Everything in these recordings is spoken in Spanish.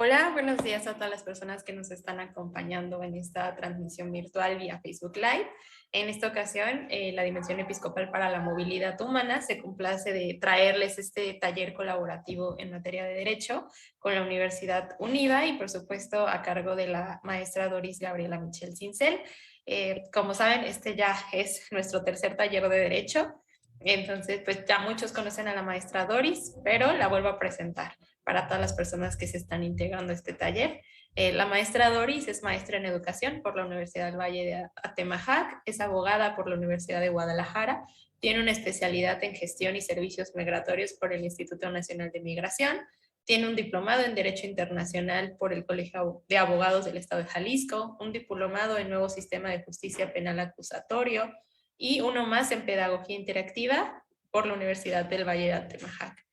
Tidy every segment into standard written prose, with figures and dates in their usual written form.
Hola, buenos días a todas las personas que nos están acompañando en esta transmisión virtual vía Facebook Live. En esta ocasión, la Dimensión Episcopal para la Movilidad Humana se complace de traerles este taller colaborativo en materia de Derecho con la Universidad UNIVA y, por supuesto, a cargo de la maestra Doris Gabriela Michel Sincel. Como saben, este ya es nuestro tercer taller de Derecho. Entonces, pues ya muchos conocen a la maestra Doris, pero la vuelvo a presentar para todas las personas que se están integrando a este taller. La maestra Doris es maestra en educación por la Universidad del Valle de Atemajac, es abogada por la Universidad de Guadalajara, tiene una especialidad en gestión y servicios migratorios por el Instituto Nacional de Migración, tiene un diplomado en Derecho Internacional por el Colegio de Abogados del Estado de Jalisco, un diplomado en Nuevo Sistema de Justicia Penal Acusatorio y uno más en Pedagogía Interactiva por la Universidad del Valle de Atemajac.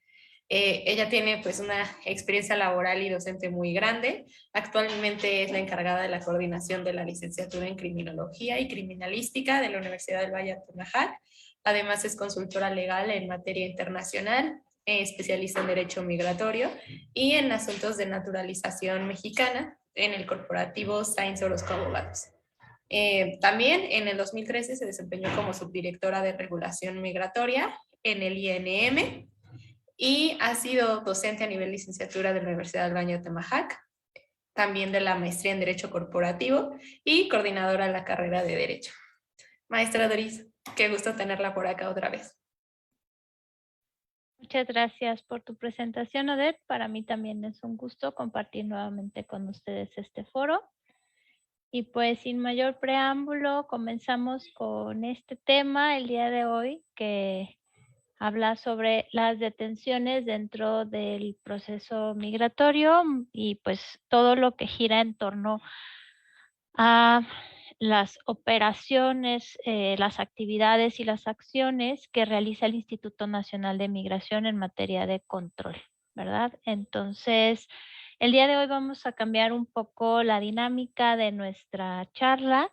Ella tiene pues una experiencia laboral y docente muy grande. Actualmente es la encargada de la coordinación de la licenciatura en Criminología y Criminalística de la Universidad del Valle de Atemajac. Además es consultora legal en materia internacional, especialista en Derecho Migratorio y en asuntos de naturalización mexicana en el corporativo Sainz Orozco Abogados. También en el 2013 se desempeñó como subdirectora de regulación migratoria en el INM y ha sido docente a nivel licenciatura de la Universidad del Valle de Atemajac, también de la maestría en Derecho Corporativo y coordinadora de la carrera de Derecho. Maestra Doris, qué gusto tenerla por acá otra vez. Muchas gracias por tu presentación, Odette. Para mí también es un gusto compartir nuevamente con ustedes este foro. Y pues sin mayor preámbulo, comenzamos con este tema el día de hoy, que habla sobre las detenciones dentro del proceso migratorio y pues todo lo que gira en torno a las operaciones, las actividades y las acciones que realiza el Instituto Nacional de Migración en materia de control, ¿verdad? Entonces, el día de hoy vamos a cambiar un poco la dinámica de nuestra charla.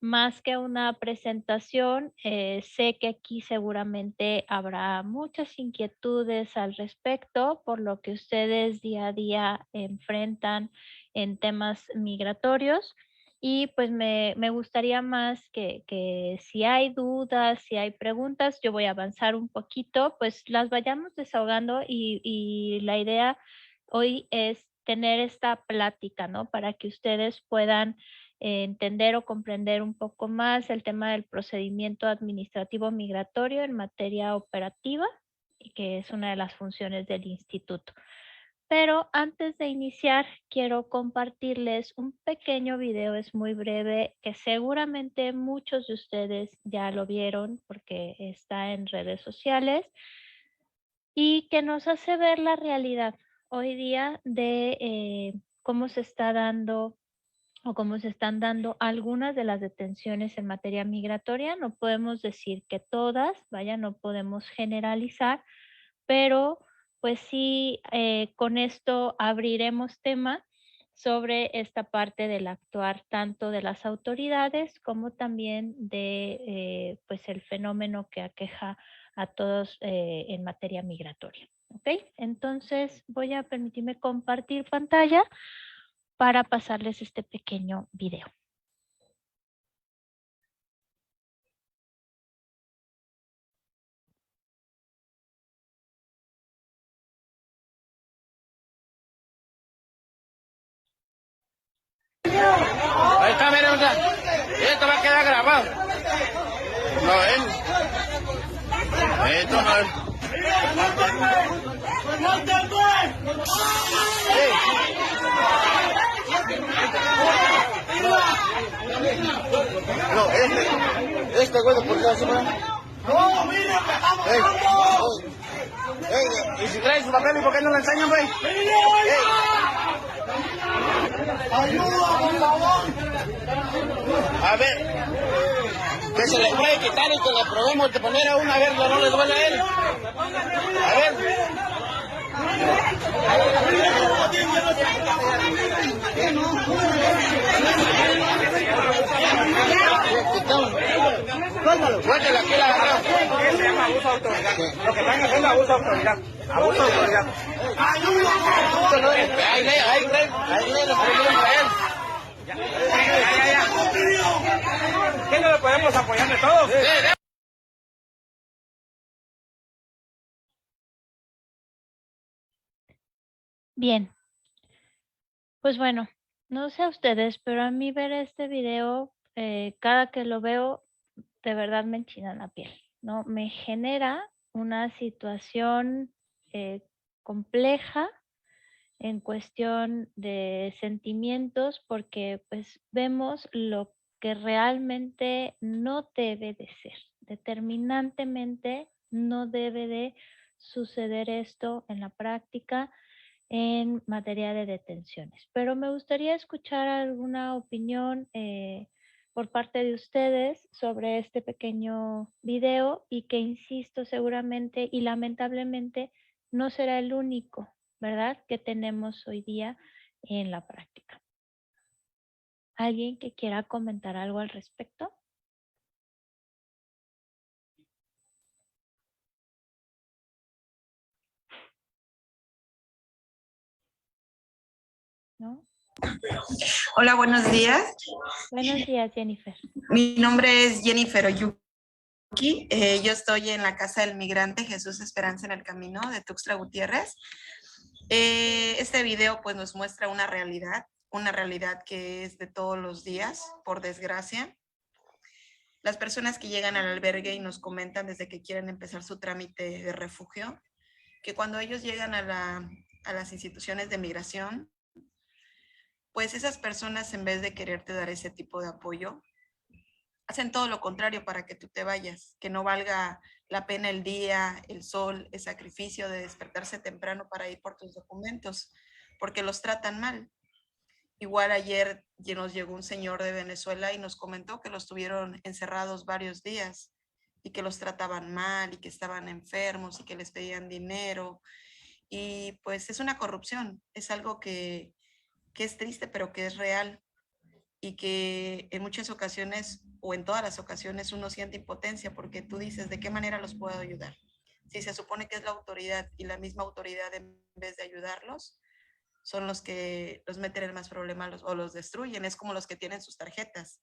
Más que una presentación, sé que aquí seguramente habrá muchas inquietudes al respecto, por lo que ustedes día a día enfrentan en temas migratorios. Y pues me gustaría más que si hay dudas, si hay preguntas, yo voy a avanzar un poquito, pues las vayamos desahogando y la idea hoy es tener esta plática, ¿no? Para que ustedes puedan entender o comprender un poco más el tema del procedimiento administrativo migratorio en materia operativa, y que es una de las funciones del instituto. Pero antes de iniciar, quiero compartirles un pequeño video, es muy breve, que seguramente muchos de ustedes ya lo vieron porque está en redes sociales y que nos hace ver la realidad hoy día de cómo se está dando o cómo se están dando algunas de las detenciones en materia migratoria. No podemos decir que todas, vaya, no podemos generalizar, pero pues sí, con esto abriremos tema sobre esta parte del actuar tanto de las autoridades como también de pues el fenómeno que aqueja a todos en materia migratoria. ¿Ok? Entonces voy a permitirme compartir pantalla para pasarles este pequeño video. Ahí está, miren, o sea, esto va a quedar grabado. No ven. Esto no es. No, este güey, ¿por qué hace para? No, mira, que estamos y si trae su papel, ¿y por qué no le enseñan, güey? ¡Ayuda, por favor! A ver, que se le puede quitar y que le probemos de poner a una, a ver, no le duele a él. A ver. Suéltala, aquí la agarró. Se llama abuso de autoridad. Lo que están haciendo es abuso de autoridad. Abuso de autoridad. Ahí le prohibieron a él. ¿Qué no le podemos apoyar de todos? Bien, pues bueno, no sé a ustedes, pero a mí ver este video, cada que lo veo, de verdad me enchina la piel, ¿no? Me genera una situación compleja en cuestión de sentimientos, porque pues vemos lo que realmente no debe de ser. Determinantemente no debe de suceder esto en la práctica en materia de detenciones. Pero me gustaría escuchar alguna opinión por parte de ustedes sobre este pequeño video y que, insisto, seguramente y lamentablemente no será el único, ¿verdad?, que tenemos hoy día en la práctica. ¿Alguien que quiera comentar algo al respecto? ¿No? Hola, buenos días. Buenos días, Jennifer. Mi nombre es Jennifer Oyuki. Yo estoy en la Casa del Migrante Jesús Esperanza en el Camino de Tuxtla Gutiérrez. Este video pues nos muestra una realidad que es de todos los días, por desgracia. Las personas que llegan al albergue y nos comentan desde que quieren empezar su trámite de refugio, que cuando ellos llegan a las instituciones de migración, pues esas personas, en vez de quererte dar ese tipo de apoyo, hacen todo lo contrario para que tú te vayas, que no valga la pena el día, el sol, el sacrificio de despertarse temprano para ir por tus documentos, porque los tratan mal. Igual ayer nos llegó un señor de Venezuela y nos comentó que los tuvieron encerrados varios días y que los trataban mal y que estaban enfermos y que les pedían dinero. Y pues es una corrupción, es algo que es triste, pero que es real y que en muchas ocasiones o en todas las ocasiones uno siente impotencia porque tú dices, ¿de qué manera los puedo ayudar? Si se supone que es la autoridad y la misma autoridad, en vez de ayudarlos, son los que los meten en más problemas o los destruyen. Es como los que tienen sus tarjetas,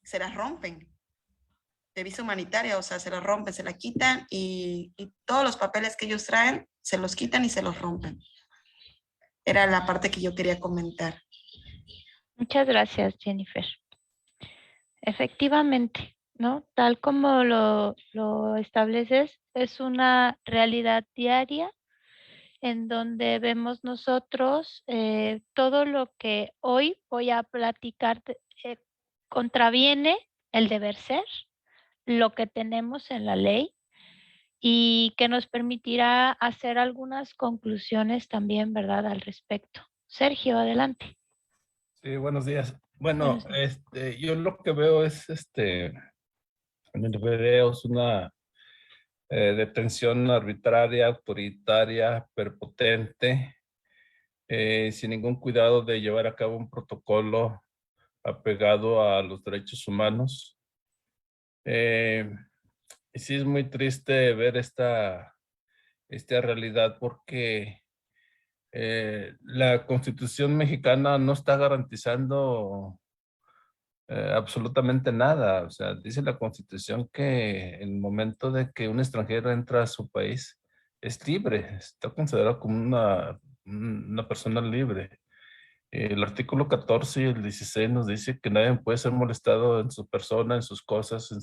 se las rompen de visa humanitaria, o sea, se las rompen, se la quitan y todos los papeles que ellos traen se los quitan y se los rompen. Era la parte que yo quería comentar. Muchas gracias, Jennifer. Efectivamente, ¿no? Tal como lo estableces, es una realidad diaria en donde vemos nosotros todo lo que hoy voy a platicar contraviene el deber ser, lo que tenemos en la ley y que nos permitirá hacer algunas conclusiones también, ¿verdad?, al respecto. Sergio, adelante. Sí, buenos días. Bueno, yo lo que veo es en el video es una detención arbitraria, autoritaria, prepotente, sin ningún cuidado de llevar a cabo un protocolo apegado a los derechos humanos. Y sí es muy triste ver esta realidad porque la Constitución mexicana no está garantizando absolutamente nada. O sea, dice la Constitución que en el momento de que un extranjero entra a su país es libre, está considerado como una persona libre. El artículo 14 y el 16 nos dice que nadie puede ser molestado en su persona, en sus cosas, en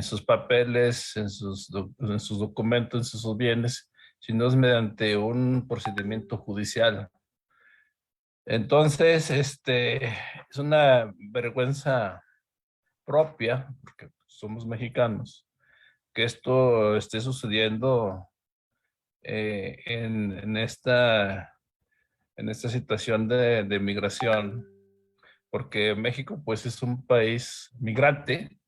sus papeles, en sus documentos, en sus bienes, sino es mediante un procedimiento judicial. Entonces, es una vergüenza propia, porque somos mexicanos, que esto esté sucediendo en esta situación de migración, porque México pues es un país migrante,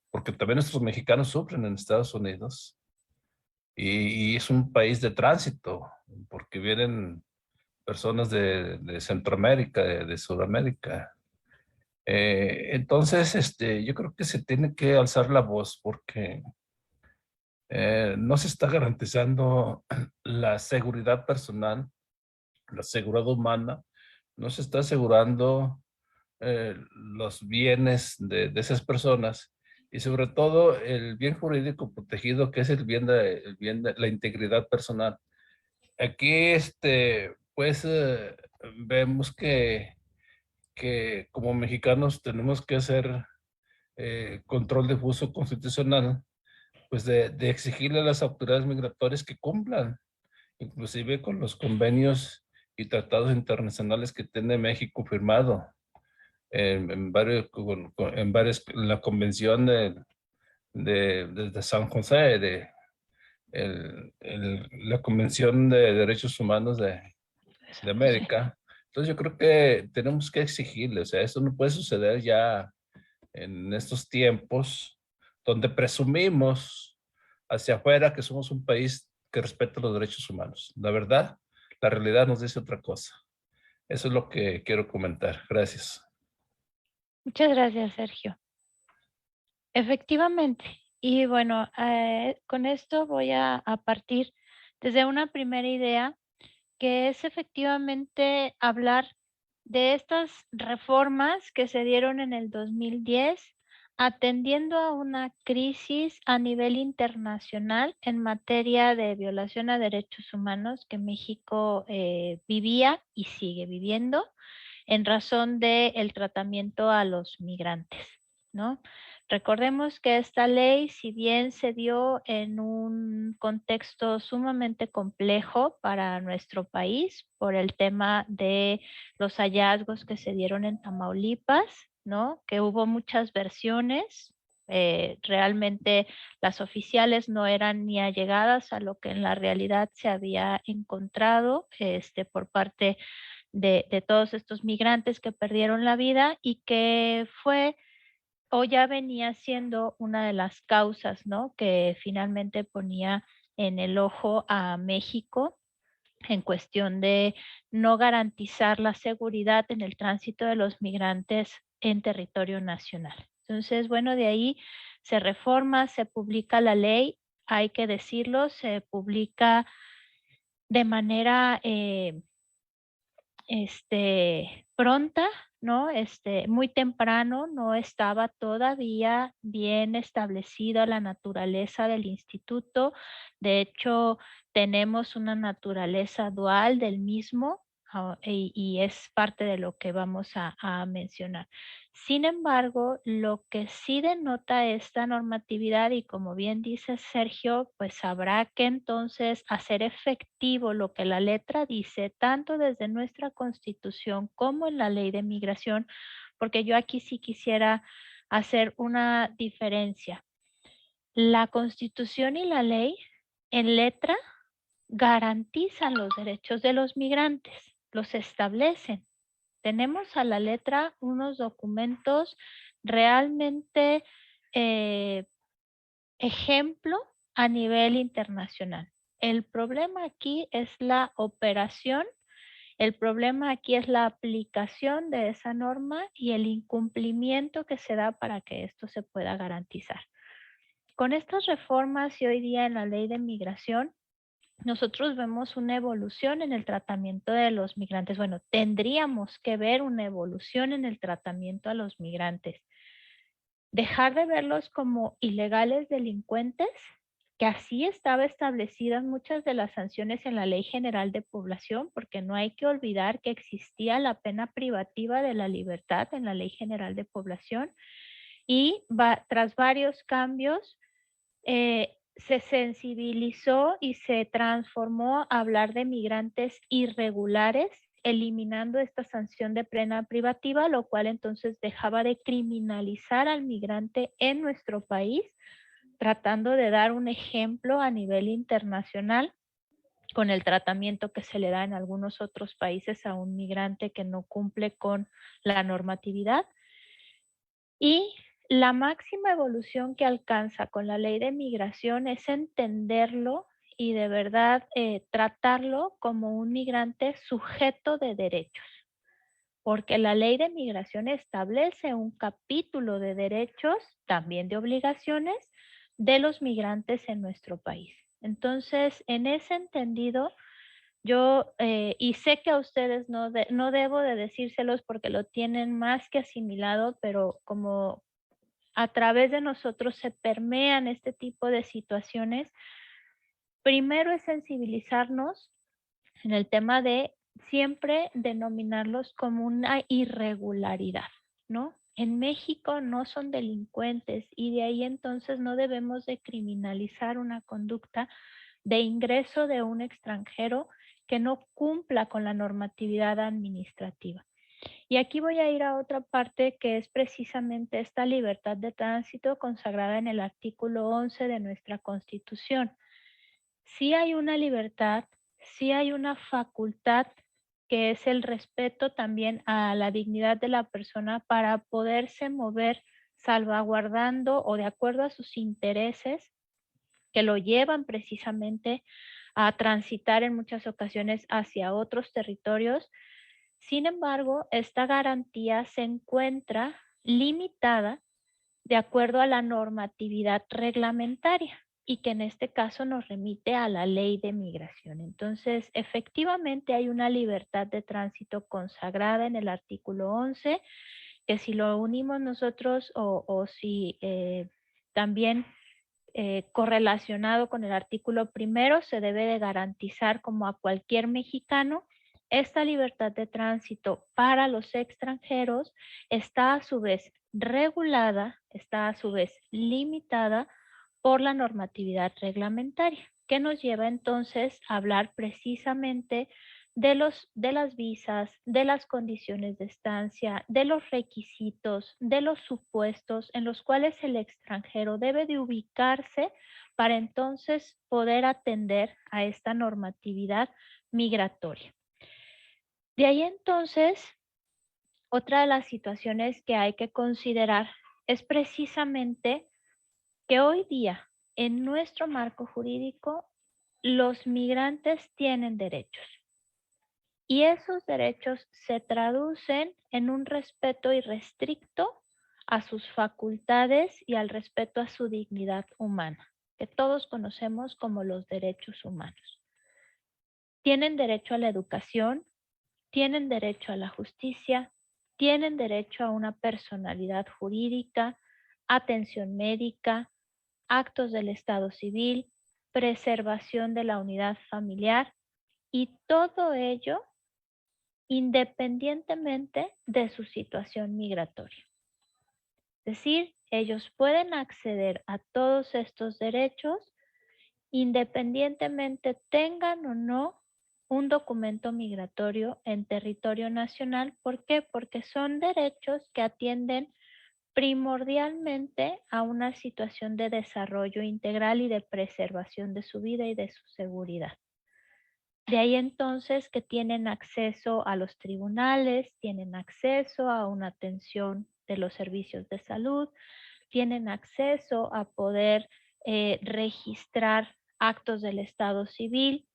porque también nuestros mexicanos sufren en Estados Unidos, y es un país de tránsito, porque vienen personas de Centroamérica, de Sudamérica. Entonces, yo creo que se tiene que alzar la voz porque no se está garantizando la seguridad personal, la seguridad humana, no se está asegurando los bienes de esas personas y sobre todo el bien jurídico protegido que es el bien de la integridad personal. Aquí, pues, vemos que como mexicanos tenemos que hacer control de uso constitucional, pues de exigirle a las autoridades migratorias que cumplan, inclusive con los convenios y tratados internacionales que tiene México firmado en varios, en la convención de San José, la convención de derechos humanos de América. Entonces yo creo que tenemos que exigirle, o sea, eso no puede suceder ya en estos tiempos donde presumimos hacia afuera que somos un país que respeta los derechos humanos. La verdad, la realidad nos dice otra cosa. Eso es lo que quiero comentar. Gracias. Muchas gracias, Sergio. Efectivamente. Y bueno, con esto voy a partir desde una primera idea, que es efectivamente hablar de estas reformas que se dieron en el 2010, atendiendo a una crisis a nivel internacional en materia de violación a derechos humanos que México vivía y sigue viviendo en razón del tratamiento a los migrantes, ¿no? Recordemos que esta ley, si bien se dio en un contexto sumamente complejo para nuestro país por el tema de los hallazgos que se dieron en Tamaulipas, ¿no? Que hubo muchas versiones, realmente las oficiales no eran ni allegadas a lo que en la realidad se había encontrado por parte de todos estos migrantes que perdieron la vida y que fue o ya venía siendo una de las causas, ¿no? Que finalmente ponía en el ojo a México en cuestión de no garantizar la seguridad en el tránsito de los migrantes en territorio nacional. Entonces, bueno, de ahí se reforma, se publica la ley, hay que decirlo, se publica de manera pronta, ¿no? Muy temprano, no estaba todavía bien establecida la naturaleza del instituto. De hecho, tenemos una naturaleza dual del mismo y es parte de lo que vamos a mencionar. Sin embargo, lo que sí denota esta normatividad y como bien dice Sergio, pues habrá que entonces hacer efectivo lo que la letra dice, tanto desde nuestra Constitución como en la Ley de Migración, porque yo aquí sí quisiera hacer una diferencia. La Constitución y la ley en letra garantizan los derechos de los migrantes, los establecen. Tenemos a la letra unos documentos realmente ejemplo a nivel internacional. El problema aquí es la operación, el problema aquí es la aplicación de esa norma y el incumplimiento que se da para que esto se pueda garantizar. Con estas reformas y hoy día en la ley de migración, nosotros vemos una evolución en el tratamiento de los migrantes. Bueno, tendríamos que ver una evolución en el tratamiento a los migrantes. Dejar de verlos como ilegales delincuentes, que así estaba establecidas muchas de las sanciones en la Ley General de Población, porque no hay que olvidar que existía la pena privativa de la libertad en la Ley General de Población y tras varios cambios se sensibilizó y se transformó a hablar de migrantes irregulares, eliminando esta sanción de pena privativa, lo cual entonces dejaba de criminalizar al migrante en nuestro país, tratando de dar un ejemplo a nivel internacional con el tratamiento que se le da en algunos otros países a un migrante que no cumple con la normatividad. Y la máxima evolución que alcanza con la ley de migración es entenderlo y de verdad tratarlo como un migrante sujeto de derechos. porque la ley de migración establece un capítulo de derechos, también de obligaciones, de los migrantes en nuestro país. Entonces, en ese entendido, yo, y sé que a ustedes no debo de decírselos porque lo tienen más que asimilado, pero como a través de nosotros se permean este tipo de situaciones, primero es sensibilizarnos en el tema de siempre denominarlos como una irregularidad, ¿no? En México no son delincuentes y de ahí entonces no debemos de criminalizar una conducta de ingreso de un extranjero que no cumpla con la normatividad administrativa. Y aquí voy a ir a otra parte que es precisamente esta libertad de tránsito consagrada en el artículo 11 de nuestra Constitución. Sí hay una libertad, sí hay una facultad que es el respeto también a la dignidad de la persona para poderse mover salvaguardando o de acuerdo a sus intereses que lo llevan precisamente a transitar en muchas ocasiones hacia otros territorios. Sin embargo, esta garantía se encuentra limitada de acuerdo a la normatividad reglamentaria y que en este caso nos remite a la ley de migración. Entonces, efectivamente hay una libertad de tránsito consagrada en el artículo 11, que si lo unimos nosotros o si también correlacionado con el artículo primero, se debe de garantizar como a cualquier mexicano. Esta libertad de tránsito para los extranjeros está a su vez regulada, está a su vez limitada por la normatividad reglamentaria, que nos lleva entonces a hablar precisamente de las visas, de las condiciones de estancia, de los requisitos, de los supuestos en los cuales el extranjero debe de ubicarse para entonces poder atender a esta normatividad migratoria. De ahí entonces, otra de las situaciones que hay que considerar es precisamente que hoy día en nuestro marco jurídico los migrantes tienen derechos. Y esos derechos se traducen en un respeto irrestricto a sus facultades y al respeto a su dignidad humana, que todos conocemos como los derechos humanos. Tienen derecho a la educación, tienen derecho a la justicia, tienen derecho a una personalidad jurídica, atención médica, actos del Estado civil, preservación de la unidad familiar y todo ello independientemente de su situación migratoria. Es decir, ellos pueden acceder a todos estos derechos independientemente tengan o no un documento migratorio en territorio nacional. ¿Por qué? Porque son derechos que atienden primordialmente a una situación de desarrollo integral y de preservación de su vida y de su seguridad. De ahí entonces que tienen acceso a los tribunales, tienen acceso a una atención de los servicios de salud, tienen acceso a poder registrar actos del Estado civil,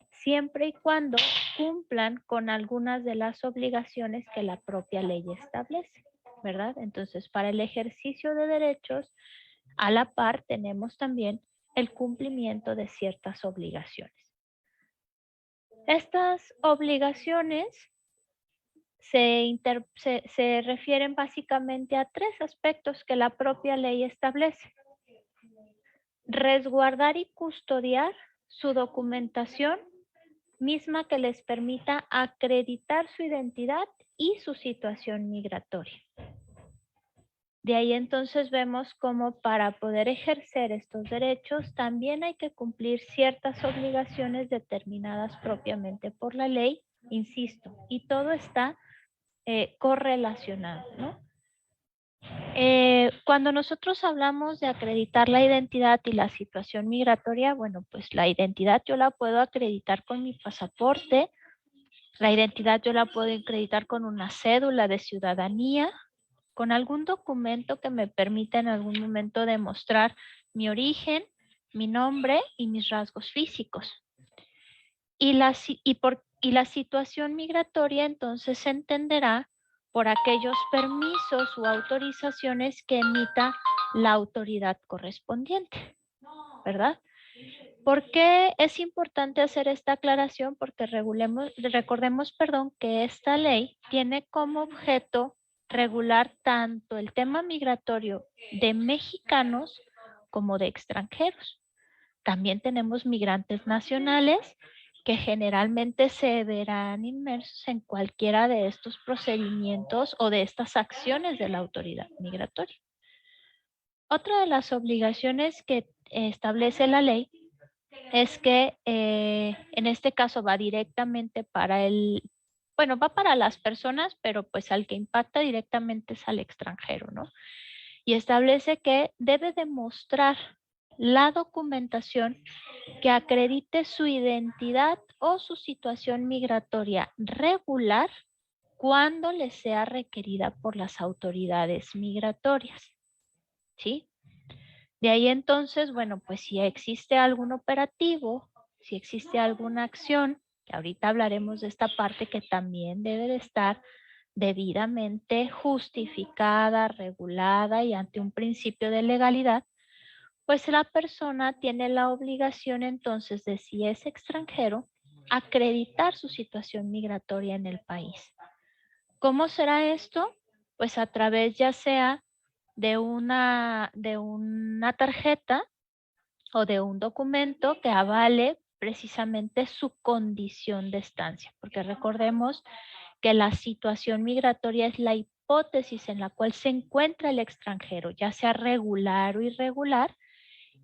siempre y cuando cumplan con algunas de las obligaciones que la propia ley establece, ¿verdad? Entonces, para el ejercicio de derechos, a la par tenemos también el cumplimiento de ciertas obligaciones. Estas obligaciones se refieren básicamente a tres aspectos que la propia ley establece. Resguardar y custodiar su documentación, misma que les permita acreditar su identidad y su situación migratoria. De ahí entonces vemos cómo para poder ejercer estos derechos también hay que cumplir ciertas obligaciones determinadas propiamente por la ley, insisto, y todo está correlacionado, ¿no? Cuando nosotros hablamos de acreditar la identidad y la situación migratoria, bueno, pues la identidad yo la puedo acreditar con mi pasaporte, la identidad yo la puedo acreditar con una cédula de ciudadanía, con algún documento que me permita en algún momento demostrar mi origen, mi nombre y mis rasgos físicos. Y la situación migratoria entonces se entenderá por aquellos permisos u autorizaciones que emita la autoridad correspondiente, ¿verdad? ¿Por qué es importante hacer esta aclaración? Porque recordemos, que esta ley tiene como objeto regular tanto el tema migratorio de mexicanos como de extranjeros. También tenemos migrantes nacionales que generalmente se verán inmersos en cualquiera de estos procedimientos o de estas acciones de la autoridad migratoria. Otra de las obligaciones que establece la ley es que en este caso va directamente para va para las personas, pero pues al que impacta directamente es al extranjero, ¿no? Y establece que debe demostrar la documentación que acredite su identidad o su situación migratoria regular cuando le sea requerida por las autoridades migratorias, ¿sí? De ahí entonces, bueno, pues si existe algún operativo, si existe alguna acción, que ahorita hablaremos de esta parte que también debe de estar debidamente justificada, regulada y ante un principio de legalidad, pues la persona tiene la obligación entonces de, si es extranjero, acreditar su situación migratoria en el país. ¿Cómo será esto? Pues a través ya sea de una tarjeta o de un documento que avale precisamente su condición de estancia, porque recordemos que la situación migratoria es la hipótesis en la cual se encuentra el extranjero, ya sea regular o irregular,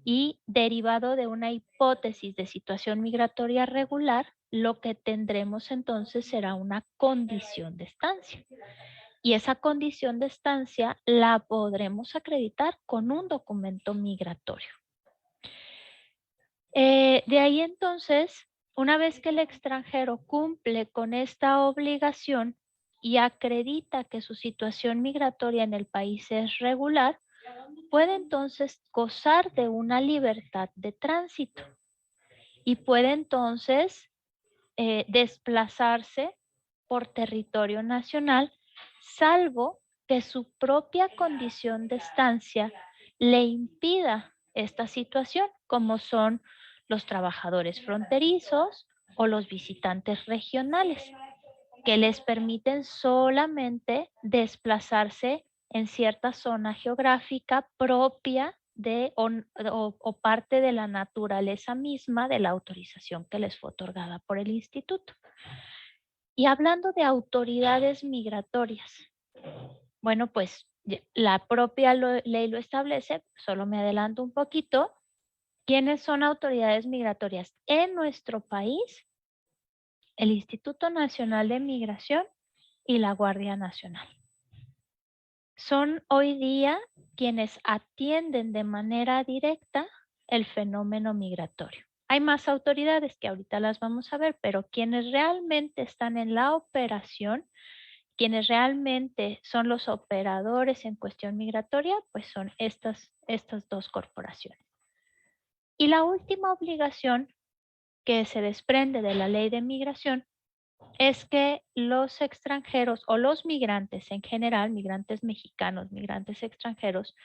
y derivado de una hipótesis de situación migratoria regular, lo que tendremos entonces será una condición de estancia. Y esa condición de estancia la podremos acreditar con un documento migratorio. De ahí entonces, una vez que el extranjero cumple con esta obligación y acredita que su situación migratoria en el país es regular, puede entonces gozar de una libertad de tránsito y puede entonces desplazarse por territorio nacional, salvo que su propia condición de estancia le impida esta situación, como son los trabajadores fronterizos o los visitantes regionales, que les permiten solamente desplazarse en cierta zona geográfica propia de o parte de la naturaleza misma de la autorización que les fue otorgada por el instituto. Y hablando de autoridades migratorias, bueno, pues la propia ley lo establece, solo me adelanto un poquito. ¿Quiénes son autoridades migratorias? En nuestro país, el Instituto Nacional de Migración y la Guardia Nacional. Son hoy día quienes atienden de manera directa el fenómeno migratorio. Hay más autoridades que ahorita las vamos a ver, pero quienes realmente están en la operación, quienes realmente son los operadores en cuestión migratoria, pues son estas dos corporaciones. Y la última obligación que se desprende de la ley de migración es que los extranjeros o los migrantes en general, migrantes mexicanos, migrantes extranjeros,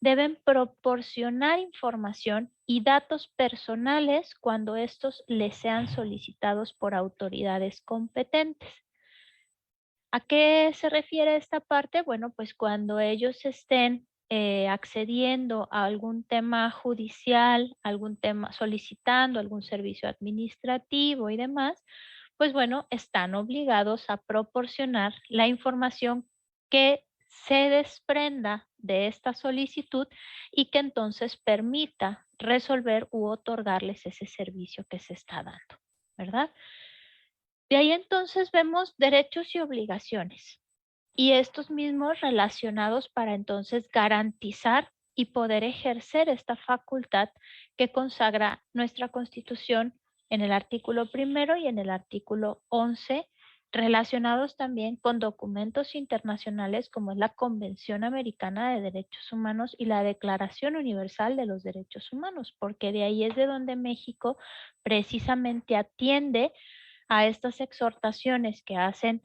deben proporcionar información y datos personales cuando estos les sean solicitados por autoridades competentes. ¿A qué se refiere esta parte? Bueno, pues cuando ellos estén accediendo a algún tema judicial, algún tema solicitando algún servicio administrativo y demás, pues bueno, están obligados a proporcionar la información que se desprenda de esta solicitud y que entonces permita resolver u otorgarles ese servicio que se está dando, ¿verdad? De ahí entonces vemos derechos y obligaciones y estos mismos relacionados para entonces garantizar y poder ejercer esta facultad que consagra nuestra Constitución en el artículo 1 y en el artículo 11, relacionados también con documentos internacionales como es la Convención Americana de Derechos Humanos y la Declaración Universal de los Derechos Humanos, porque de ahí es de donde México precisamente atiende a estas exhortaciones que hacen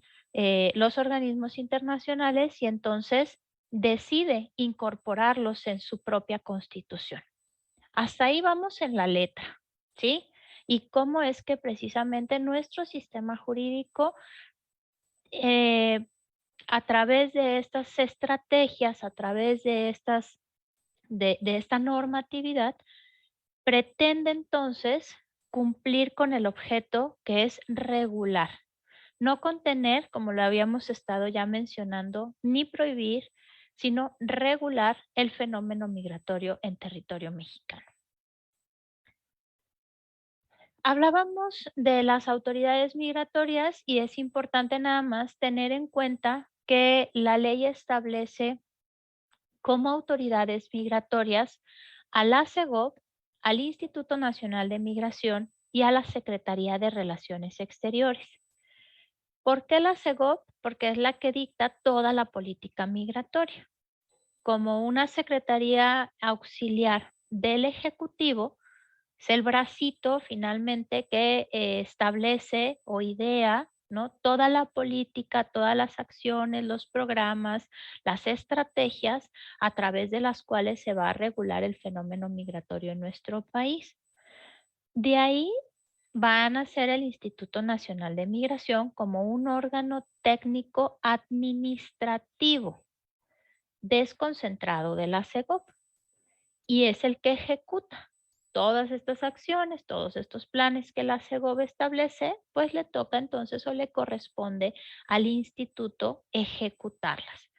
los organismos internacionales y entonces decide incorporarlos en su propia constitución. Hasta ahí vamos en la letra, ¿sí? Y cómo es que precisamente nuestro sistema jurídico, a través de estas estrategias, a través de esta normatividad, pretende entonces cumplir con el objeto que es regular. No contener, como lo habíamos estado ya mencionando, ni prohibir, sino regular el fenómeno migratorio en territorio mexicano. Hablábamos de las autoridades migratorias y es importante nada más tener en cuenta que la ley establece como autoridades migratorias a la SEGOV, al Instituto Nacional de Migración y a la Secretaría de Relaciones Exteriores. ¿Por qué la SEGOV? Porque es la que dicta toda la política migratoria. Como una secretaría auxiliar del Ejecutivo, es el bracito finalmente que establece o idea, ¿no?, toda la política, todas las acciones, los programas, las estrategias a través de las cuales se va a regular el fenómeno migratorio en nuestro país. De ahí van a ser el Instituto Nacional de Migración como un órgano técnico administrativo desconcentrado de la SEGOV y es el que ejecuta todas estas acciones, todos estos planes que la SEGOV establece, pues le toca entonces o le corresponde al instituto ejecutarlas.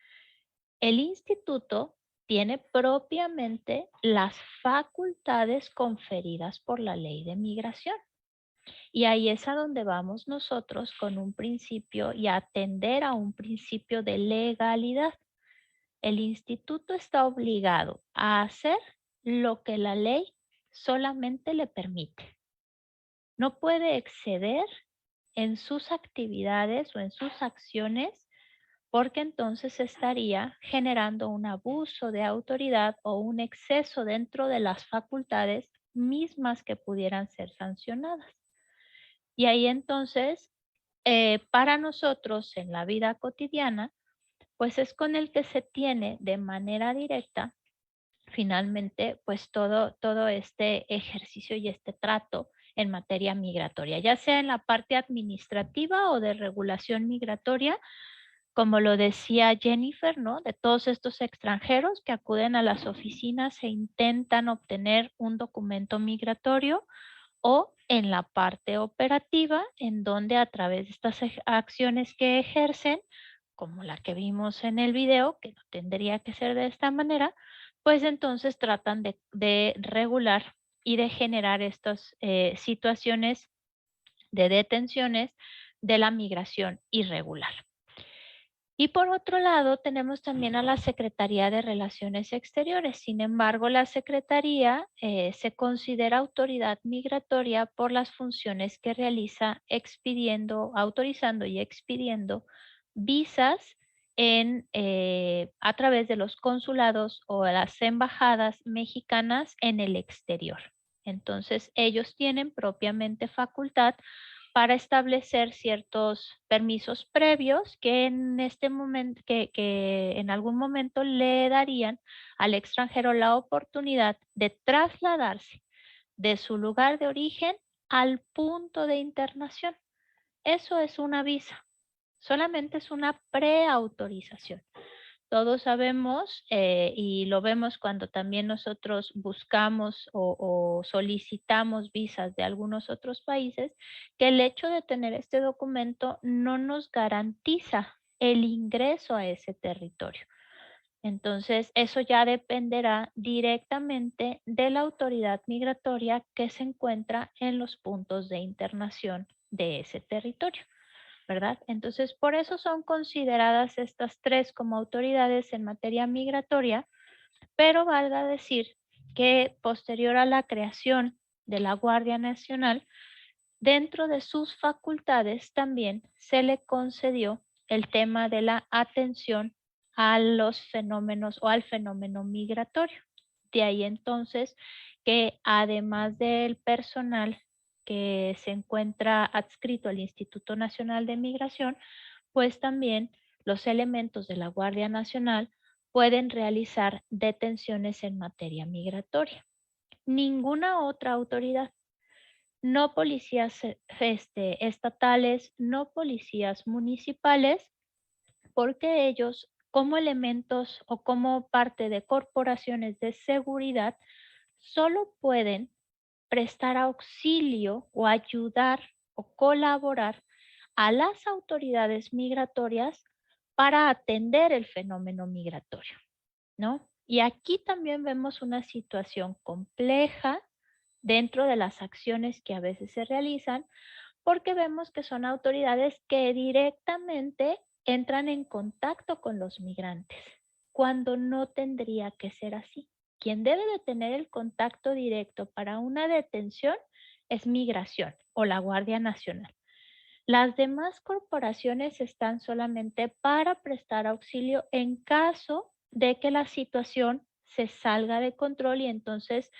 El instituto tiene propiamente las facultades conferidas por la ley de migración. Y ahí es a donde vamos nosotros con un principio y a atender a un principio de legalidad. El instituto está obligado a hacer lo que la ley solamente le permite. No puede exceder en sus actividades o en sus acciones porque entonces estaría generando un abuso de autoridad o un exceso dentro de las facultades mismas que pudieran ser sancionadas. Y ahí entonces, para nosotros en la vida cotidiana, pues es con el que se tiene de manera directa, finalmente, pues todo este ejercicio y este trato en materia migratoria, ya sea en la parte administrativa o de regulación migratoria, como lo decía Jennifer, ¿no? De todos estos extranjeros que acuden a las oficinas e intentan obtener un documento migratorio, o en la parte operativa, en donde a través de estas acciones que ejercen, como la que vimos en el video, que no tendría que ser de esta manera, pues entonces tratan de regular y de generar estas situaciones de detenciones de la migración irregular. Y por otro lado, tenemos también a la Secretaría de Relaciones Exteriores. Sin embargo, la Secretaría se considera autoridad migratoria por las funciones que realiza autorizando y expidiendo visas a través de los consulados o las embajadas mexicanas en el exterior. Entonces, ellos tienen propiamente facultad para establecer ciertos permisos previos que en este momento, que en algún momento le darían al extranjero la oportunidad de trasladarse de su lugar de origen al punto de internación. Eso es una visa, solamente es una preautorización. Todos sabemos y lo vemos cuando también nosotros buscamos o solicitamos visas de algunos otros países, que el hecho de tener este documento no nos garantiza el ingreso a ese territorio. Entonces, eso ya dependerá directamente de la autoridad migratoria que se encuentra en los puntos de internación de ese territorio, ¿verdad? Entonces, por eso son consideradas estas tres como autoridades en materia migratoria, pero valga decir que posterior a la creación de la Guardia Nacional, dentro de sus facultades también se le concedió el tema de la atención a los fenómenos o al fenómeno migratorio. De ahí entonces que además del personal que se encuentra adscrito al Instituto Nacional de Migración, pues también los elementos de la Guardia Nacional pueden realizar detenciones en materia migratoria. Ninguna otra autoridad, no policías estatales, no policías municipales, porque ellos, como elementos o como parte de corporaciones de seguridad, solo pueden prestar auxilio o ayudar o colaborar a las autoridades migratorias para atender el fenómeno migratorio, ¿no? Y aquí también vemos una situación compleja dentro de las acciones que a veces se realizan, porque vemos que son autoridades que directamente entran en contacto con los migrantes, cuando no tendría que ser así. Quien debe de tener el contacto directo para una detención es Migración o la Guardia Nacional. Las demás corporaciones están solamente para prestar auxilio en caso de que la situación se salga de control y entonces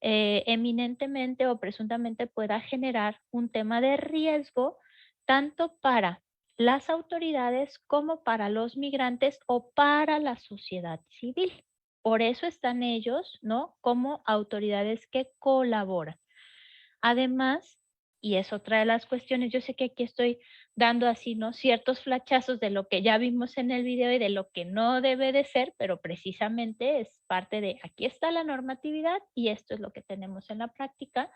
eminentemente o presuntamente pueda generar un tema de riesgo tanto para las autoridades como para los migrantes o para la sociedad civil. Por eso están ellos, ¿no? Como autoridades que colaboran. Además, y es otra de las cuestiones, yo sé que aquí estoy dando así, ¿no? Ciertos flachazos de lo que ya vimos en el video y de lo que no debe de ser, pero precisamente es parte de aquí está la normatividad y esto es lo que tenemos en la práctica.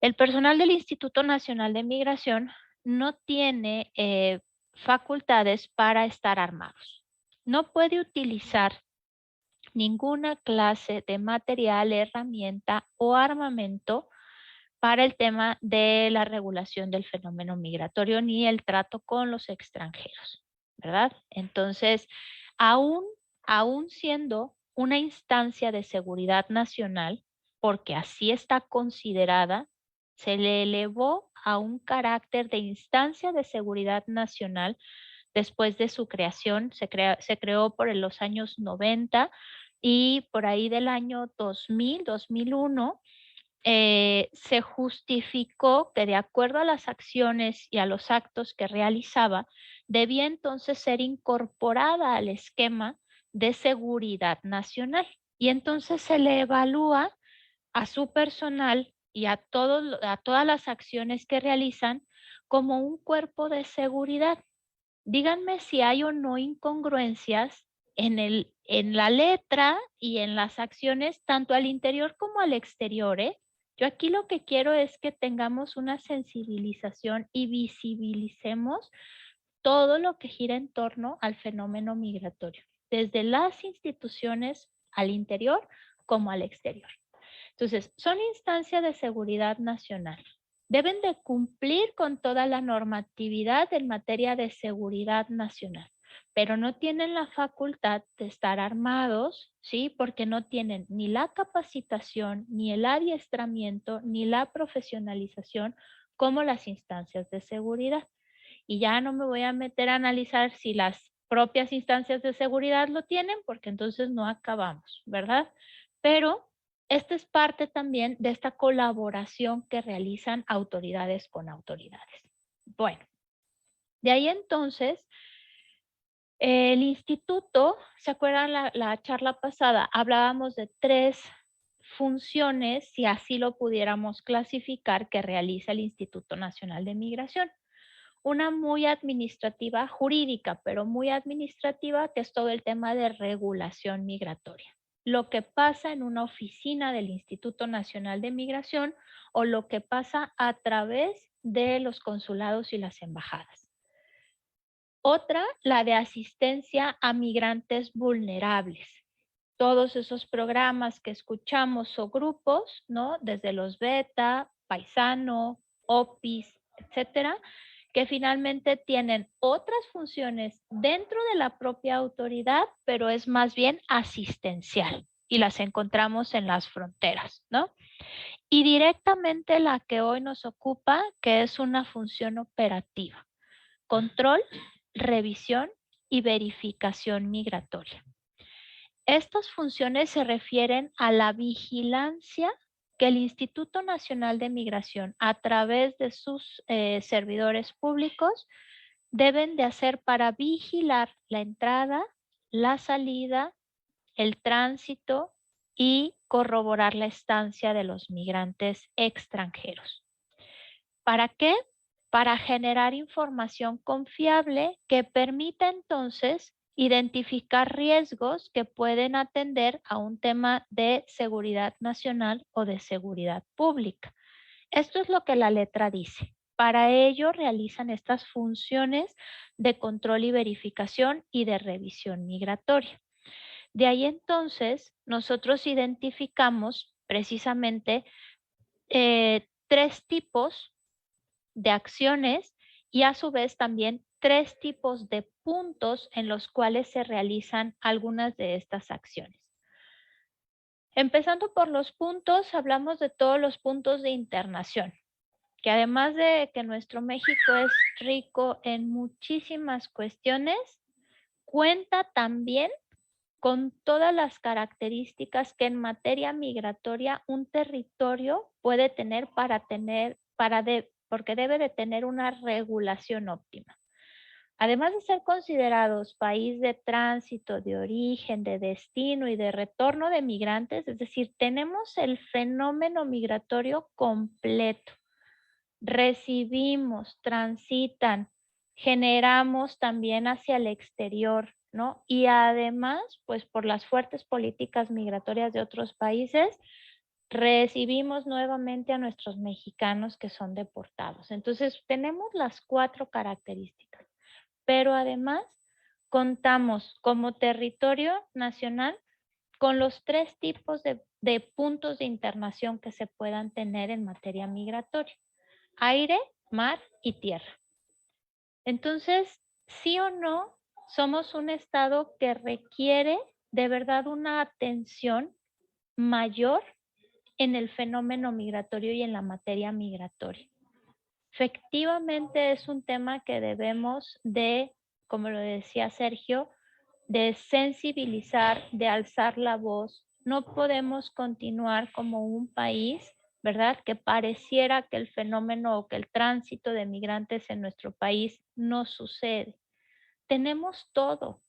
El personal del Instituto Nacional de Migración no tiene facultades para estar armados. No puede utilizar ninguna clase de material, herramienta o armamento para el tema de la regulación del fenómeno migratorio ni el trato con los extranjeros, ¿verdad? Entonces, aún siendo una instancia de seguridad nacional, porque así está considerada, se le elevó a un carácter de instancia de seguridad nacional después de su creación. Se creó por los años 90 y por ahí del año 2000, 2001, se justificó que de acuerdo a las acciones y a los actos que realizaba, debía entonces ser incorporada al esquema de seguridad nacional. Y entonces se le evalúa a su personal y a todas las acciones que realizan como un cuerpo de seguridad. Díganme si hay o no incongruencias en la letra y en las acciones, tanto al interior como al exterior, ¿eh? Yo aquí lo que quiero es que tengamos una sensibilización y visibilicemos todo lo que gira en torno al fenómeno migratorio, desde las instituciones al interior como al exterior. Entonces, son instancias de seguridad nacional. Deben de cumplir con toda la normatividad en materia de seguridad nacional, pero no tienen la facultad de estar armados, ¿sí? Porque no tienen ni la capacitación, ni el adiestramiento, ni la profesionalización como las instancias de seguridad. Y ya no me voy a meter a analizar si las propias instancias de seguridad lo tienen, porque entonces no acabamos, ¿verdad? Pero esta es parte también de esta colaboración que realizan autoridades con autoridades. Bueno, de ahí entonces, el instituto, ¿se acuerdan la charla pasada? Hablábamos de 3 funciones, si así lo pudiéramos clasificar, que realiza el Instituto Nacional de Migración. Una muy administrativa, jurídica, pero muy administrativa, que es todo el tema de regulación migratoria. Lo que pasa en una oficina del Instituto Nacional de Migración o lo que pasa a través de los consulados y las embajadas. Otra, la de asistencia a migrantes vulnerables. Todos esos programas que escuchamos o grupos, ¿no? Desde los Beta, Paisano, OPIS, etcétera, que finalmente tienen otras funciones dentro de la propia autoridad, pero es más bien asistencial y las encontramos en las fronteras, ¿no? Y directamente la que hoy nos ocupa, que es una función operativa, control, revisión y verificación migratoria. Estas funciones se refieren a la vigilancia que el Instituto Nacional de Migración, a través de sus servidores públicos, deben de hacer para vigilar la entrada, la salida, el tránsito y corroborar la estancia de los migrantes extranjeros. ¿Para qué? Para generar información confiable que permita entonces identificar riesgos que pueden atender a un tema de seguridad nacional o de seguridad pública. Esto es lo que la letra dice. Para ello realizan estas funciones de control y verificación y de revisión migratoria. De ahí entonces nosotros identificamos precisamente 3 tipos de acciones y a su vez también 3 tipos de puntos en los cuales se realizan algunas de estas acciones. Empezando por los puntos, hablamos de todos los puntos de internación, que además de que nuestro México es rico en muchísimas cuestiones, cuenta también con todas las características que en materia migratoria un territorio puede tener porque debe de tener una regulación óptima. Además de ser considerados país de tránsito, de origen, de destino y de retorno de migrantes, es decir, tenemos el fenómeno migratorio completo. Recibimos, transitan, generamos también hacia el exterior, ¿no? Y además, pues por las fuertes políticas migratorias de otros países, recibimos nuevamente a nuestros mexicanos que son deportados. Entonces, tenemos las 4 características, pero además contamos como territorio nacional con los 3 tipos de puntos de internación que se puedan tener en materia migratoria: aire, mar y tierra. Entonces, sí o no, somos un estado que requiere de verdad una atención mayor en el fenómeno migratorio y en la materia migratoria. Efectivamente es un tema que debemos de, como lo decía Sergio, de sensibilizar, de alzar la voz. No podemos continuar como un país, ¿verdad?, que pareciera que el fenómeno o que el tránsito de migrantes en nuestro país no sucede. Tenemos todo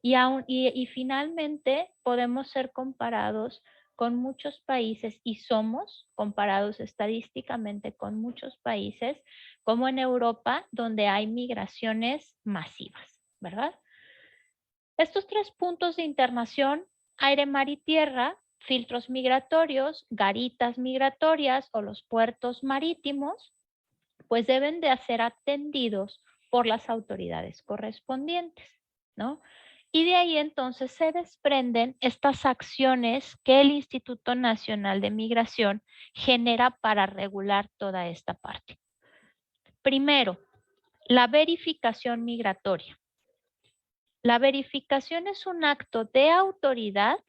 y finalmente podemos ser comparados con muchos países y somos comparados estadísticamente con muchos países, como en Europa, donde hay migraciones masivas, ¿verdad? Estos 3 puntos de internación, aire, mar y tierra, filtros migratorios, garitas migratorias o los puertos marítimos, pues deben de ser atendidos por las autoridades correspondientes, ¿no? Y de ahí entonces se desprenden estas acciones que el Instituto Nacional de Migración genera para regular toda esta parte. Primero, la verificación migratoria. La verificación es un acto de autoridad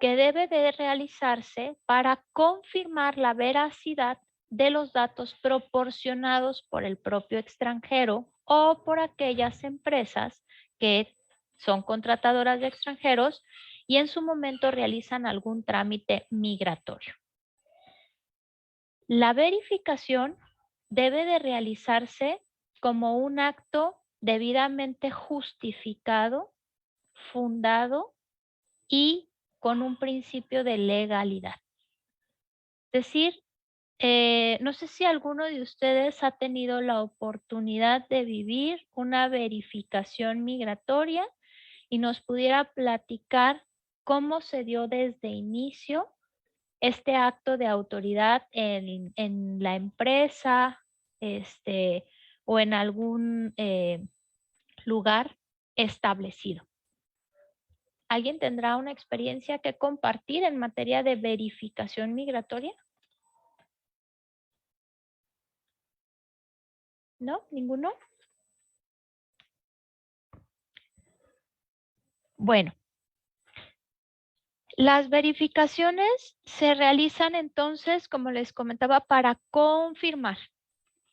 que debe de realizarse para confirmar la veracidad de los datos proporcionados por el propio extranjero o por aquellas empresas que son contratadoras de extranjeros y en su momento realizan algún trámite migratorio. La verificación debe de realizarse como un acto debidamente justificado, fundado y con un principio de legalidad. Es decir, no sé si alguno de ustedes ha tenido la oportunidad de vivir una verificación migratoria y nos pudiera platicar cómo se dio desde inicio este acto de autoridad en la empresa o en algún lugar establecido. ¿Alguien tendrá una experiencia que compartir en materia de verificación migratoria? ¿No? ¿Ninguno? Bueno, las verificaciones se realizan entonces, como les comentaba, para confirmar,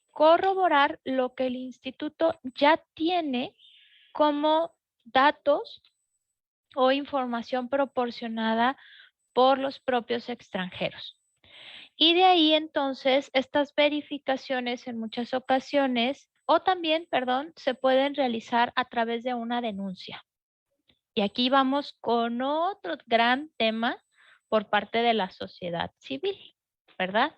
corroborar lo que el instituto ya tiene como datos o información proporcionada por los propios extranjeros. Y de ahí entonces estas verificaciones en muchas ocasiones o también, perdón, se pueden realizar a través de una denuncia. Y aquí vamos con otro gran tema por parte de la sociedad civil, ¿verdad?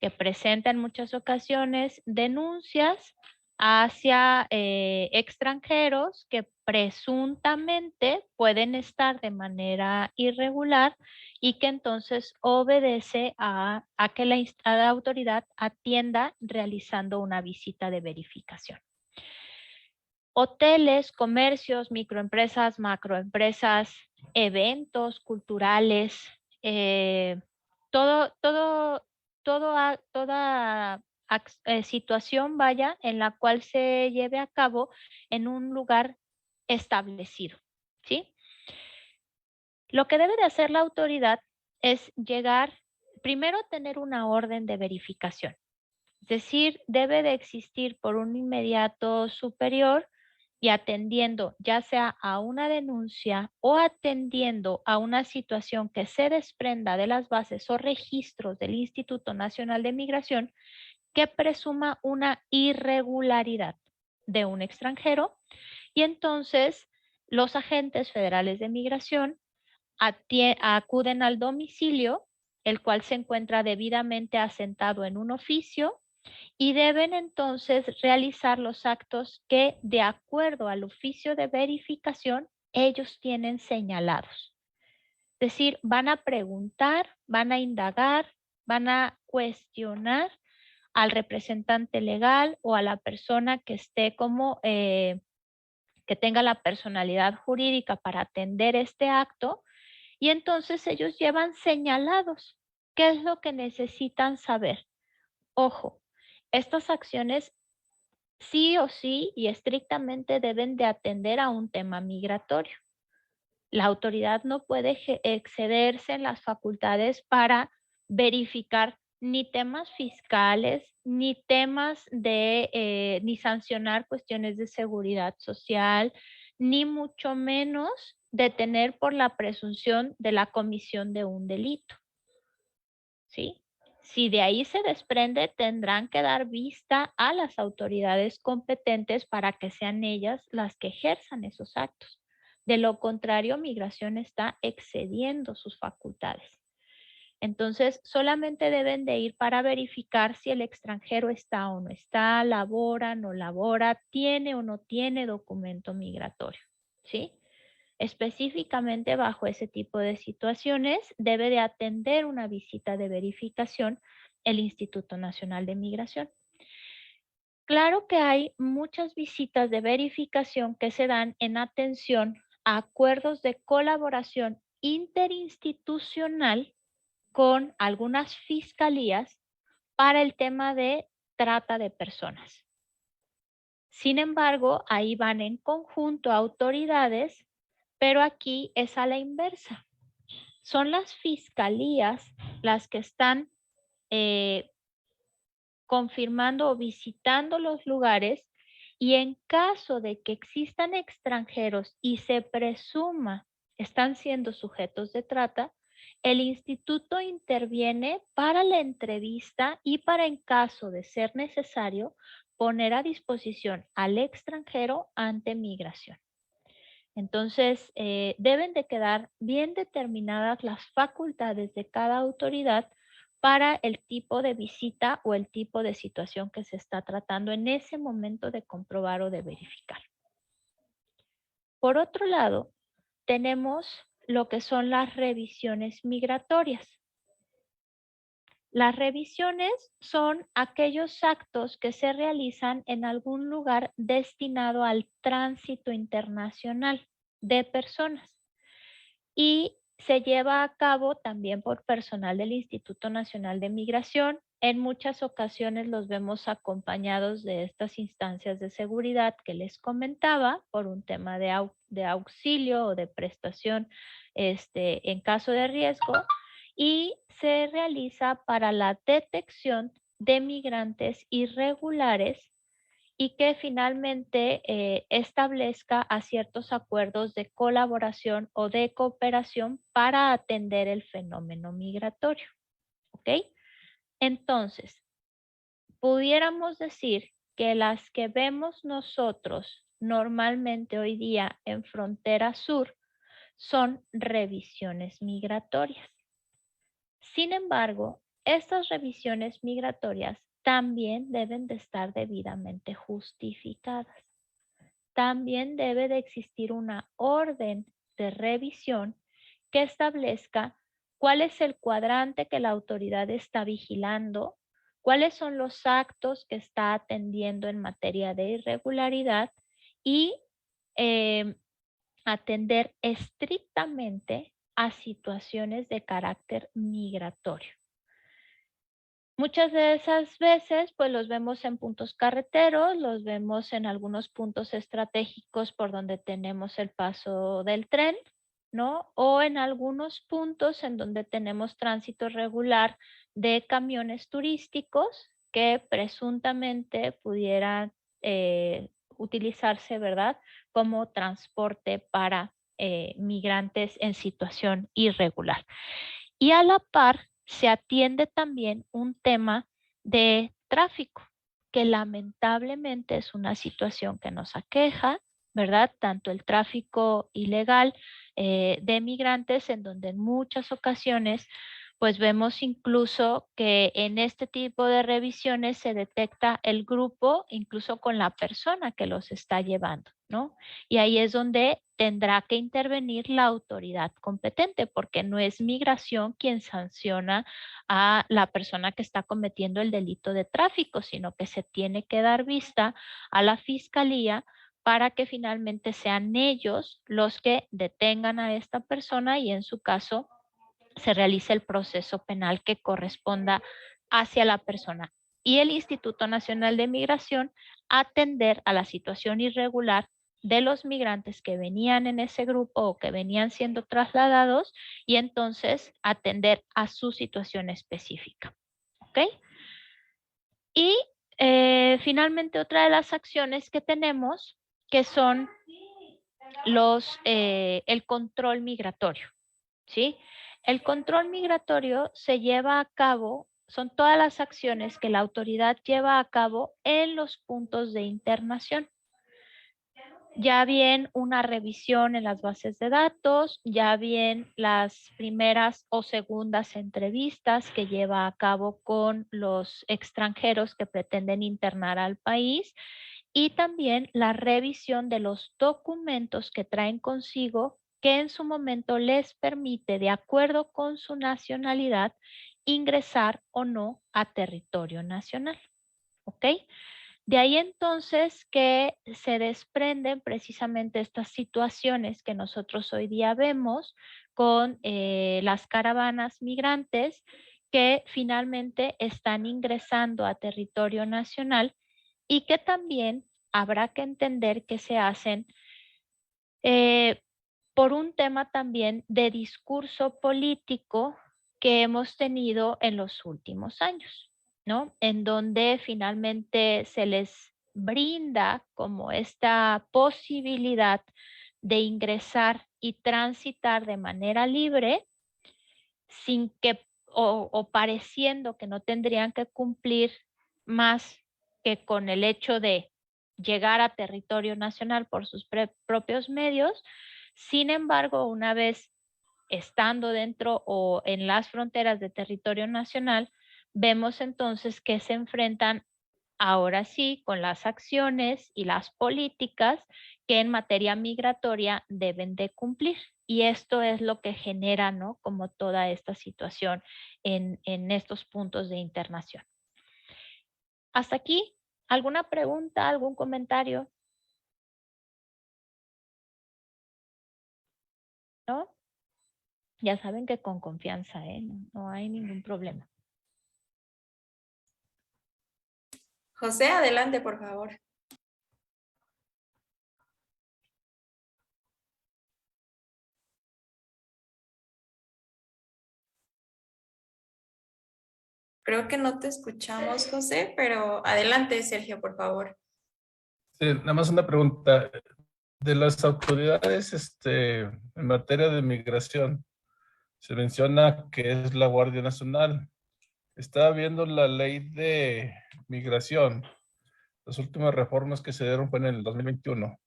Que presenta en muchas ocasiones denuncias hacia extranjeros que presuntamente pueden estar de manera irregular y que entonces obedece a que la autoridad atienda realizando una visita de verificación. Hoteles, comercios, microempresas, macroempresas, eventos culturales, toda situación vaya en la cual se lleve a cabo en un lugar establecido, ¿sí? Lo que debe de hacer la autoridad es llegar, primero tener una orden de verificación. Es decir, debe de existir por un inmediato superior y atendiendo ya sea a una denuncia o atendiendo a una situación que se desprenda de las bases o registros del Instituto Nacional de Migración que presuma una irregularidad de un extranjero y entonces los agentes federales de migración acuden al domicilio, el cual se encuentra debidamente asentado en un oficio y deben entonces realizar los actos que, de acuerdo al oficio de verificación, ellos tienen señalados. Es decir, van a preguntar, van a indagar, van a cuestionar al representante legal o a la persona que esté como, que tenga la personalidad jurídica para atender este acto, y entonces ellos llevan señalados qué es lo que necesitan saber. Ojo, estas acciones sí o sí y estrictamente deben de atender a un tema migratorio. La autoridad no puede excederse en las facultades para verificar ni temas fiscales, ni temas de, ni sancionar cuestiones de seguridad social, ni mucho menos detener por la presunción de la comisión de un delito. ¿Sí? Si de ahí se desprende, tendrán que dar vista a las autoridades competentes para que sean ellas las que ejerzan esos actos. De lo contrario, migración está excediendo sus facultades. Entonces, solamente deben de ir para verificar si el extranjero está o no está, labora, no labora, tiene o no tiene documento migratorio, ¿sí? Específicamente bajo ese tipo de situaciones, debe de atender una visita de verificación el Instituto Nacional de Migración. Claro que hay muchas visitas de verificación que se dan en atención a acuerdos de colaboración interinstitucional con algunas fiscalías para el tema de trata de personas. Sin embargo, ahí van en conjunto autoridades, pero aquí es a la inversa. Son las fiscalías las que están confirmando o visitando los lugares y en caso de que existan extranjeros y se presuma están siendo sujetos de trata, el instituto interviene para la entrevista y para, en caso de ser necesario, poner a disposición al extranjero ante migración. Entonces, deben de quedar bien determinadas las facultades de cada autoridad para el tipo de visita o el tipo de situación que se está tratando en ese momento de comprobar o de verificar. Por otro lado, tenemos lo que son las revisiones migratorias. Las revisiones son aquellos actos que se realizan en algún lugar destinado al tránsito internacional de personas y se lleva a cabo también por personal del Instituto Nacional de Migración. En muchas ocasiones los vemos acompañados de estas instancias de seguridad que les comentaba por un tema de auxilio o de prestación en caso de riesgo, y se realiza para la detección de migrantes irregulares y que finalmente establezca a ciertos acuerdos de colaboración o de cooperación para atender el fenómeno migratorio. ¿Ok? Entonces, pudiéramos decir que las que vemos nosotros normalmente hoy día en frontera sur son revisiones migratorias. Sin embargo, estas revisiones migratorias también deben de estar debidamente justificadas. También debe de existir una orden de revisión que establezca cuál es el cuadrante que la autoridad está vigilando, cuáles son los actos que está atendiendo en materia de irregularidad y atender estrictamente a situaciones de carácter migratorio. Muchas de esas veces, pues los vemos en puntos carreteros, los vemos en algunos puntos estratégicos por donde tenemos el paso del tren, ¿no? O en algunos puntos en donde tenemos tránsito regular de camiones turísticos que presuntamente pudieran utilizarse, ¿verdad? Como transporte para migrantes en situación irregular. Y a la par, se atiende también un tema de tráfico, que lamentablemente es una situación que nos aqueja, ¿verdad? Tanto el tráfico ilegal de migrantes, en donde en muchas ocasiones pues vemos incluso que en este tipo de revisiones se detecta el grupo, incluso con la persona que los está llevando, ¿no? Y ahí es donde tendrá que intervenir la autoridad competente, porque no es migración quien sanciona a la persona que está cometiendo el delito de tráfico, sino que se tiene que dar vista a la fiscalía para que finalmente sean ellos los que detengan a esta persona y en su caso se realice el proceso penal que corresponda hacia la persona. Y el Instituto Nacional de Migración atender a la situación irregular de los migrantes que venían en ese grupo o que venían siendo trasladados y entonces atender a su situación específica. ¿Ok? Y finalmente otra de las acciones que tenemos que son el control migratorio, ¿sí? El control migratorio se lleva a cabo, son todas las acciones que la autoridad lleva a cabo en los puntos de internación. Ya bien una revisión en las bases de datos, ya bien las primeras o segundas entrevistas que lleva a cabo con los extranjeros que pretenden internar al país y también la revisión de los documentos que traen consigo que en su momento les permite, de acuerdo con su nacionalidad, ingresar o no a territorio nacional. ¿Ok? De ahí entonces que se desprenden precisamente estas situaciones que nosotros hoy día vemos con las caravanas migrantes que finalmente están ingresando a territorio nacional y que también habrá que entender que se hacen por un tema también de discurso político que hemos tenido en los últimos años, ¿no? En donde finalmente se les brinda como esta posibilidad de ingresar y transitar de manera libre sin que o pareciendo que no tendrían que cumplir más que con el hecho de llegar a territorio nacional por sus propios medios. Sin embargo, una vez estando dentro o en las fronteras de territorio nacional, vemos entonces que se enfrentan ahora sí con las acciones y las políticas que en materia migratoria deben de cumplir. Y esto es lo que genera, ¿no? Como toda esta situación en estos puntos de internación. Hasta aquí, ¿alguna pregunta, algún comentario? ¿No? Ya saben que con confianza, ¿eh? No hay ningún problema. José, adelante, por favor. Creo que no te escuchamos, José, pero adelante, Sergio, por favor. Sí, nada más una pregunta. De las autoridades en materia de migración, se menciona que es la Guardia Nacional. Estaba viendo la ley de migración. Las últimas reformas que se dieron fue en el 2021.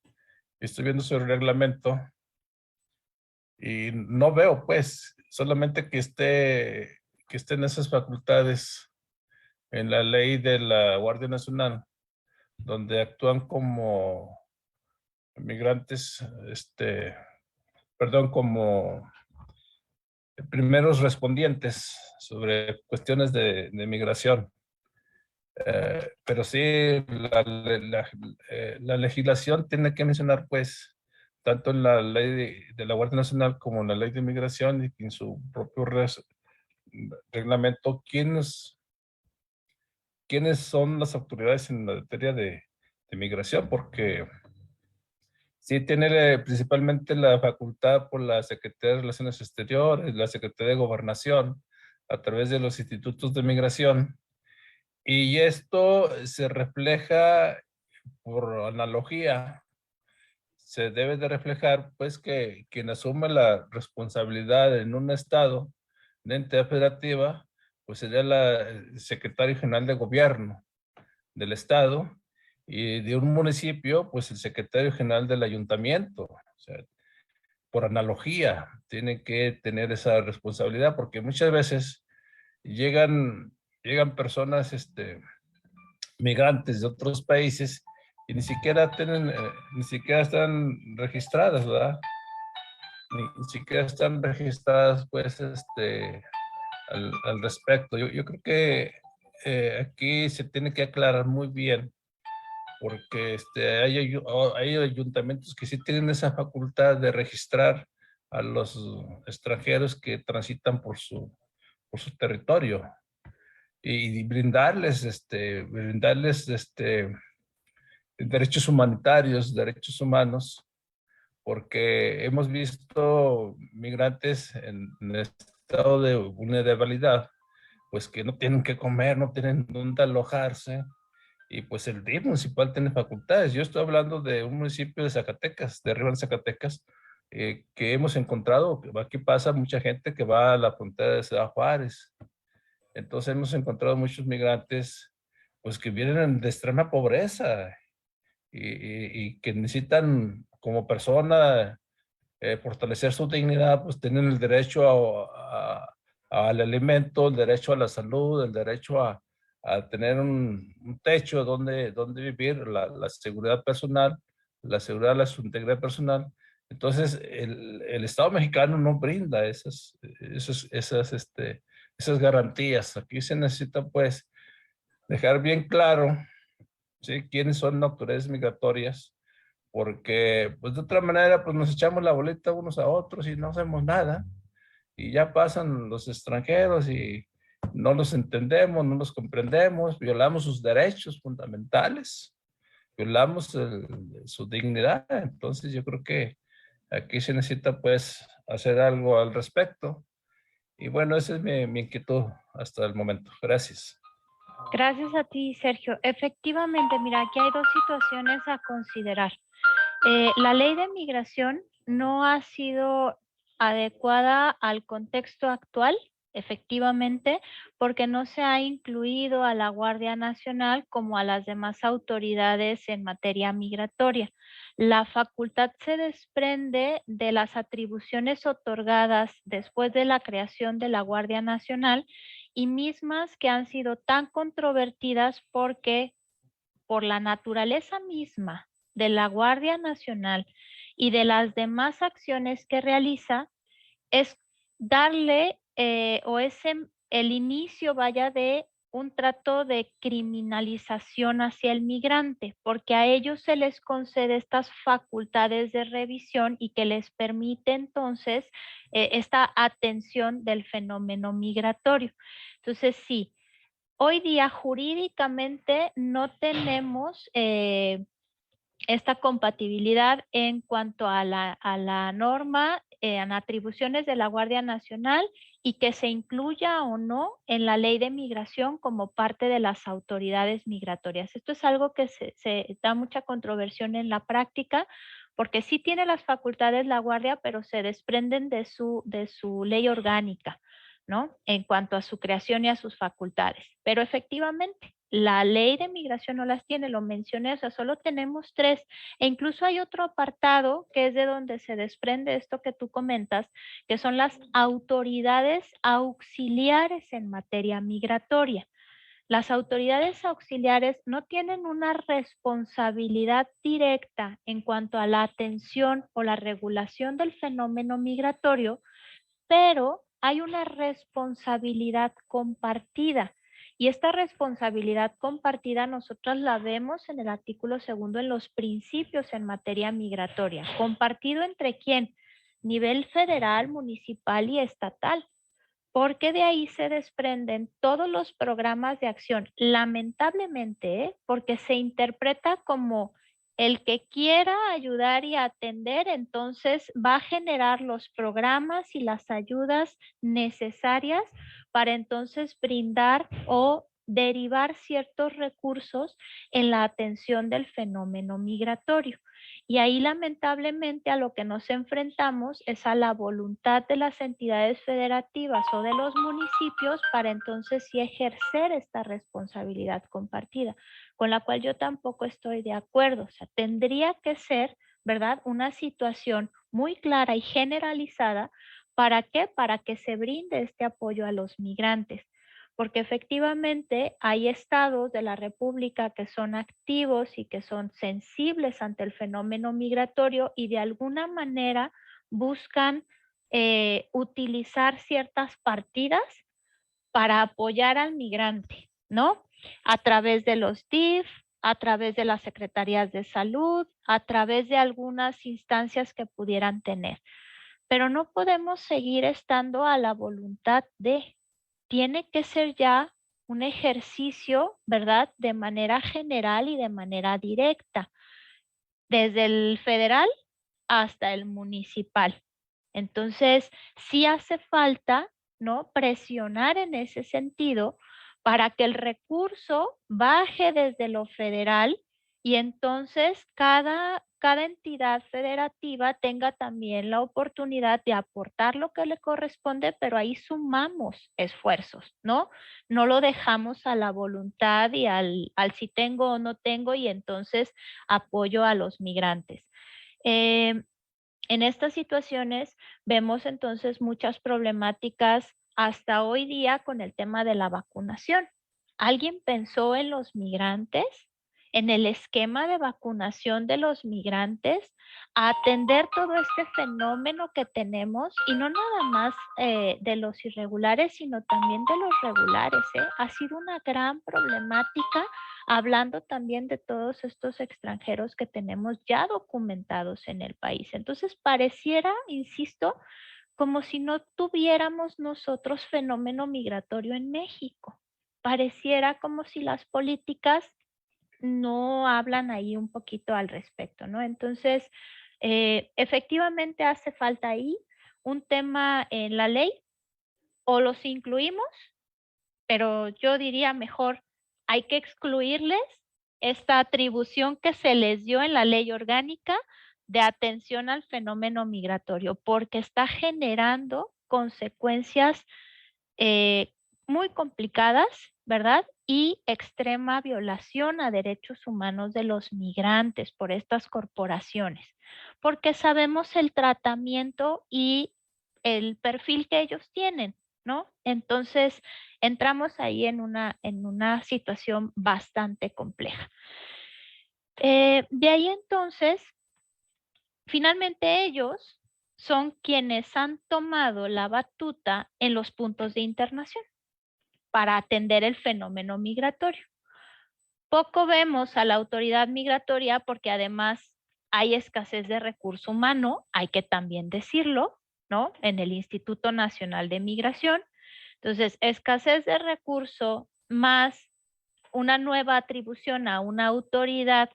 Estoy viendo su reglamento y no veo, pues, solamente que estén esas facultades en la ley de la Guardia Nacional, donde actúan como migrantes, como primeros respondientes sobre cuestiones de migración. Pero sí, la legislación tiene que mencionar, pues, tanto en la ley de la Guardia Nacional como en la ley de migración y en su propio reglamento, quiénes son las autoridades en la materia de migración, porque sí tiene principalmente la facultad por la Secretaría de Relaciones Exteriores, la Secretaría de Gobernación, a través de los institutos de migración. Y esto se refleja por analogía. Se debe de reflejar, pues, que quien asume la responsabilidad en un estado, una entidad federativa, pues sería el secretario general de gobierno del estado, y de un municipio, pues el secretario general del ayuntamiento. O sea, por analogía, tiene que tener esa responsabilidad, porque muchas veces llegan personas, migrantes de otros países y ni siquiera están registradas, ¿verdad? Ni siquiera están registradas, pues, al respecto. Yo creo que aquí se tiene que aclarar muy bien, porque hay ayuntamientos que sí tienen esa facultad de registrar a los extranjeros que transitan por su territorio y brindarles derechos humanitarios, derechos humanos, porque hemos visto migrantes en estado de vulnerabilidad, pues que no tienen que comer, no tienen dónde alojarse, y pues el DIF municipal tiene facultades. Yo estoy hablando de un municipio de Zacatecas, de arriba de Zacatecas, que hemos encontrado, que aquí pasa mucha gente que va a la frontera de Ciudad Juárez. Entonces hemos encontrado muchos migrantes, pues que vienen de extrema pobreza y que necesitan como persona fortalecer su dignidad, pues tienen el derecho al alimento, el derecho a la salud, el derecho a tener un techo donde vivir, la seguridad personal, la seguridad de su integridad personal. Entonces, el Estado mexicano no brinda esas garantías. Aquí se necesita, pues, dejar bien claro, ¿sí?, quiénes son autoridades migratorias, porque pues de otra manera pues nos echamos la bolita unos a otros y no hacemos nada, y ya pasan los extranjeros y no los entendemos, no los comprendemos, violamos sus derechos fundamentales, violamos su dignidad. Entonces yo creo que aquí se necesita pues hacer algo al respecto, y bueno, esa es mi inquietud hasta el momento. Gracias. Gracias a ti, Sergio. Efectivamente, mira, aquí hay dos situaciones a considerar. La ley de migración no ha sido adecuada al contexto actual, efectivamente, porque no se ha incluido a la Guardia Nacional como a las demás autoridades en materia migratoria. La facultad se desprende de las atribuciones otorgadas después de la creación de la Guardia Nacional, y mismas que han sido tan controvertidas porque por la naturaleza misma de la Guardia Nacional y de las demás acciones que realiza, es darle el inicio, vaya, de un trato de criminalización hacia el migrante, porque a ellos se les concede estas facultades de revisión y que les permite entonces esta atención del fenómeno migratorio. Entonces, sí, hoy día jurídicamente no tenemos esta compatibilidad en cuanto a la norma, en atribuciones de la Guardia Nacional, y que se incluya o no en la ley de migración como parte de las autoridades migratorias. Esto es algo que se da mucha controversión en la práctica, porque sí tiene las facultades la Guardia, pero se desprenden de su ley orgánica, ¿no?, en cuanto a su creación y a sus facultades. Pero efectivamente, La ley de migración no las tiene, lo mencioné, o sea, solo tenemos 3. E incluso hay otro apartado que es de donde se desprende esto que tú comentas, que son las autoridades auxiliares en materia migratoria. Las autoridades auxiliares no tienen una responsabilidad directa en cuanto a la atención o la regulación del fenómeno migratorio, pero hay una responsabilidad compartida. Y esta responsabilidad compartida nosotros la vemos en el artículo 2 en los principios en materia migratoria. ¿Compartido entre quién? Nivel federal, municipal y estatal. Porque de ahí se desprenden todos los programas de acción. Lamentablemente, porque se interpreta como el que quiera ayudar y atender, entonces va a generar los programas y las ayudas necesarias para entonces brindar o derivar ciertos recursos en la atención del fenómeno migratorio. Y ahí lamentablemente a lo que nos enfrentamos es a la voluntad de las entidades federativas o de los municipios para entonces sí ejercer esta responsabilidad compartida, con la cual yo tampoco estoy de acuerdo. O sea, tendría que ser, ¿verdad?, una situación muy clara y generalizada. ¿Para qué? Para que se brinde este apoyo a los migrantes. Porque efectivamente hay estados de la República que son activos y que son sensibles ante el fenómeno migratorio y de alguna manera buscan utilizar ciertas partidas para apoyar al migrante, ¿no? A través de los DIF, a través de las secretarías de salud, a través de algunas instancias que pudieran tener. Pero no podemos seguir estando a la voluntad de. Tiene que ser ya un ejercicio, ¿verdad?, de manera general y de manera directa, desde el federal hasta el municipal. Entonces, sí hace falta, ¿no?, presionar en ese sentido para que el recurso baje desde lo federal y entonces cada entidad federativa tenga también la oportunidad de aportar lo que le corresponde, pero ahí sumamos esfuerzos, ¿no? No lo dejamos a la voluntad y al si tengo o no tengo y entonces apoyo a los migrantes. En estas situaciones vemos entonces muchas problemáticas hasta hoy día con el tema de la vacunación. ¿Alguien pensó en los migrantes, en el esquema de vacunación de los migrantes, a atender todo este fenómeno que tenemos y no nada más de los irregulares, sino también de los regulares? Ha sido una gran problemática, hablando también de todos estos extranjeros que tenemos ya documentados en el país. Entonces, pareciera, insisto, como si no tuviéramos nosotros fenómeno migratorio en México. Pareciera como si las políticas no hablan ahí un poquito al respecto, ¿no? Entonces, efectivamente hace falta ahí un tema en la ley, o los incluimos, pero yo diría mejor hay que excluirles esta atribución que se les dio en la ley orgánica de atención al fenómeno migratorio, porque está generando consecuencias muy complicadas, ¿verdad? Y extrema violación a derechos humanos de los migrantes por estas corporaciones, porque sabemos el tratamiento y el perfil que ellos tienen, ¿no? Entonces, entramos ahí en una situación bastante compleja. De ahí entonces, finalmente ellos son quienes han tomado la batuta en los puntos de internación para atender el fenómeno migratorio. Poco vemos a la autoridad migratoria porque además hay escasez de recurso humano, hay que también decirlo, ¿no? En el Instituto Nacional de Migración. Entonces, escasez de recurso más una nueva atribución a una autoridad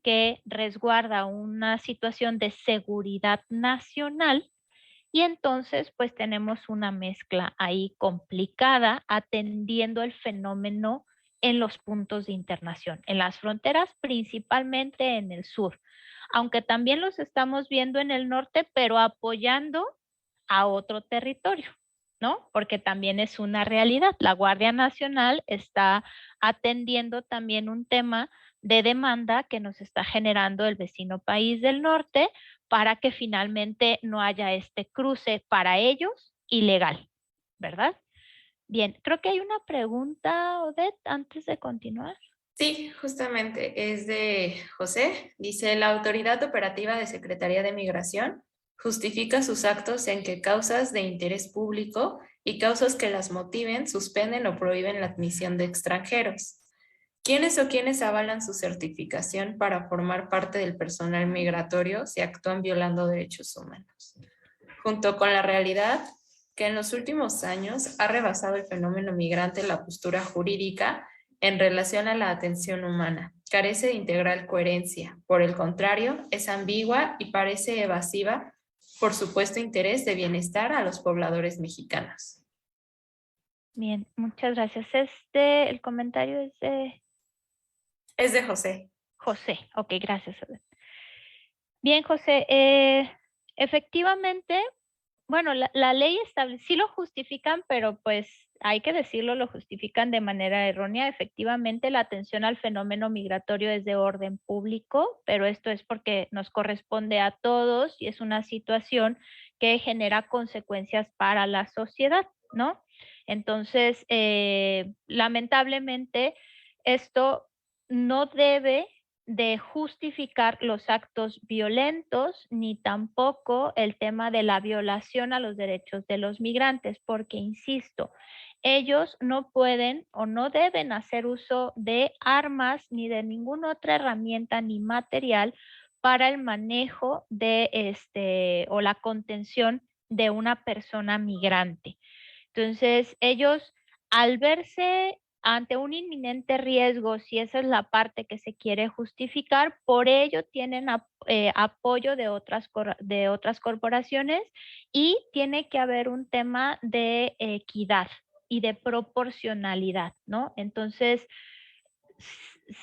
que resguarda una situación de seguridad nacional. Y entonces, pues tenemos una mezcla ahí complicada atendiendo el fenómeno en los puntos de internación, en las fronteras, principalmente en el sur, aunque también los estamos viendo en el norte, pero apoyando a otro territorio, ¿no? Porque también es una realidad. La Guardia Nacional está atendiendo también un tema de demanda que nos está generando el vecino país del norte para que finalmente no haya este cruce para ellos ilegal, ¿verdad? Bien, creo que hay una pregunta, Odette, antes de continuar. Sí, justamente es de José. Dice, la Autoridad Operativa de Secretaría de Migración justifica sus actos en que causas de interés público y causas que las motiven suspenden o prohíben la admisión de extranjeros. ¿Quiénes o quiénes avalan su certificación para formar parte del personal migratorio si actúan violando derechos humanos? Junto con la realidad que en los últimos años ha rebasado el fenómeno migrante la postura jurídica en relación a la atención humana. Carece de integral coherencia. Por el contrario, es ambigua y parece evasiva por supuesto interés de bienestar a los pobladores mexicanos. Bien, muchas gracias. El comentario es de Es de José. José. Ok, gracias, Odette. Bien, José, efectivamente, bueno, la ley establece, sí lo justifican, pero pues hay que decirlo, lo justifican de manera errónea. Efectivamente, la atención al fenómeno migratorio es de orden público, pero esto es porque nos corresponde a todos y es una situación que genera consecuencias para la sociedad, ¿no? Entonces, lamentablemente, esto no debe de justificar los actos violentos ni tampoco el tema de la violación a los derechos de los migrantes, porque, insisto, ellos no pueden o no deben hacer uso de armas ni de ninguna otra herramienta ni material para el manejo de o la contención de una persona migrante. Entonces, ellos al verse ante un inminente riesgo, si esa es la parte que se quiere justificar, por ello tienen apoyo de otras corporaciones y tiene que haber un tema de equidad y de proporcionalidad, ¿no? Entonces,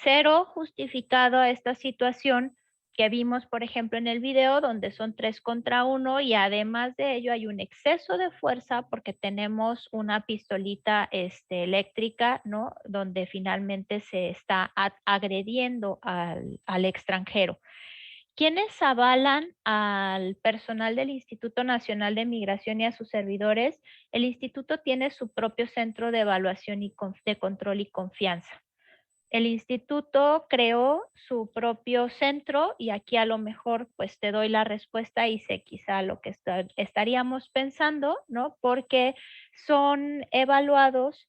cero justificado a esta situación que vimos, por ejemplo, en el video, donde son 3 contra 1 y además de ello hay un exceso de fuerza porque tenemos una pistolita eléctrica, ¿no? Donde finalmente se está agrediendo al extranjero. ¿Quiénes avalan al personal del Instituto Nacional de Migración y a sus servidores? El instituto tiene su propio centro de evaluación y de control y confianza. El instituto creó su propio centro y aquí a lo mejor pues te doy la respuesta y sé quizá lo que estaríamos pensando, ¿no? Porque son evaluados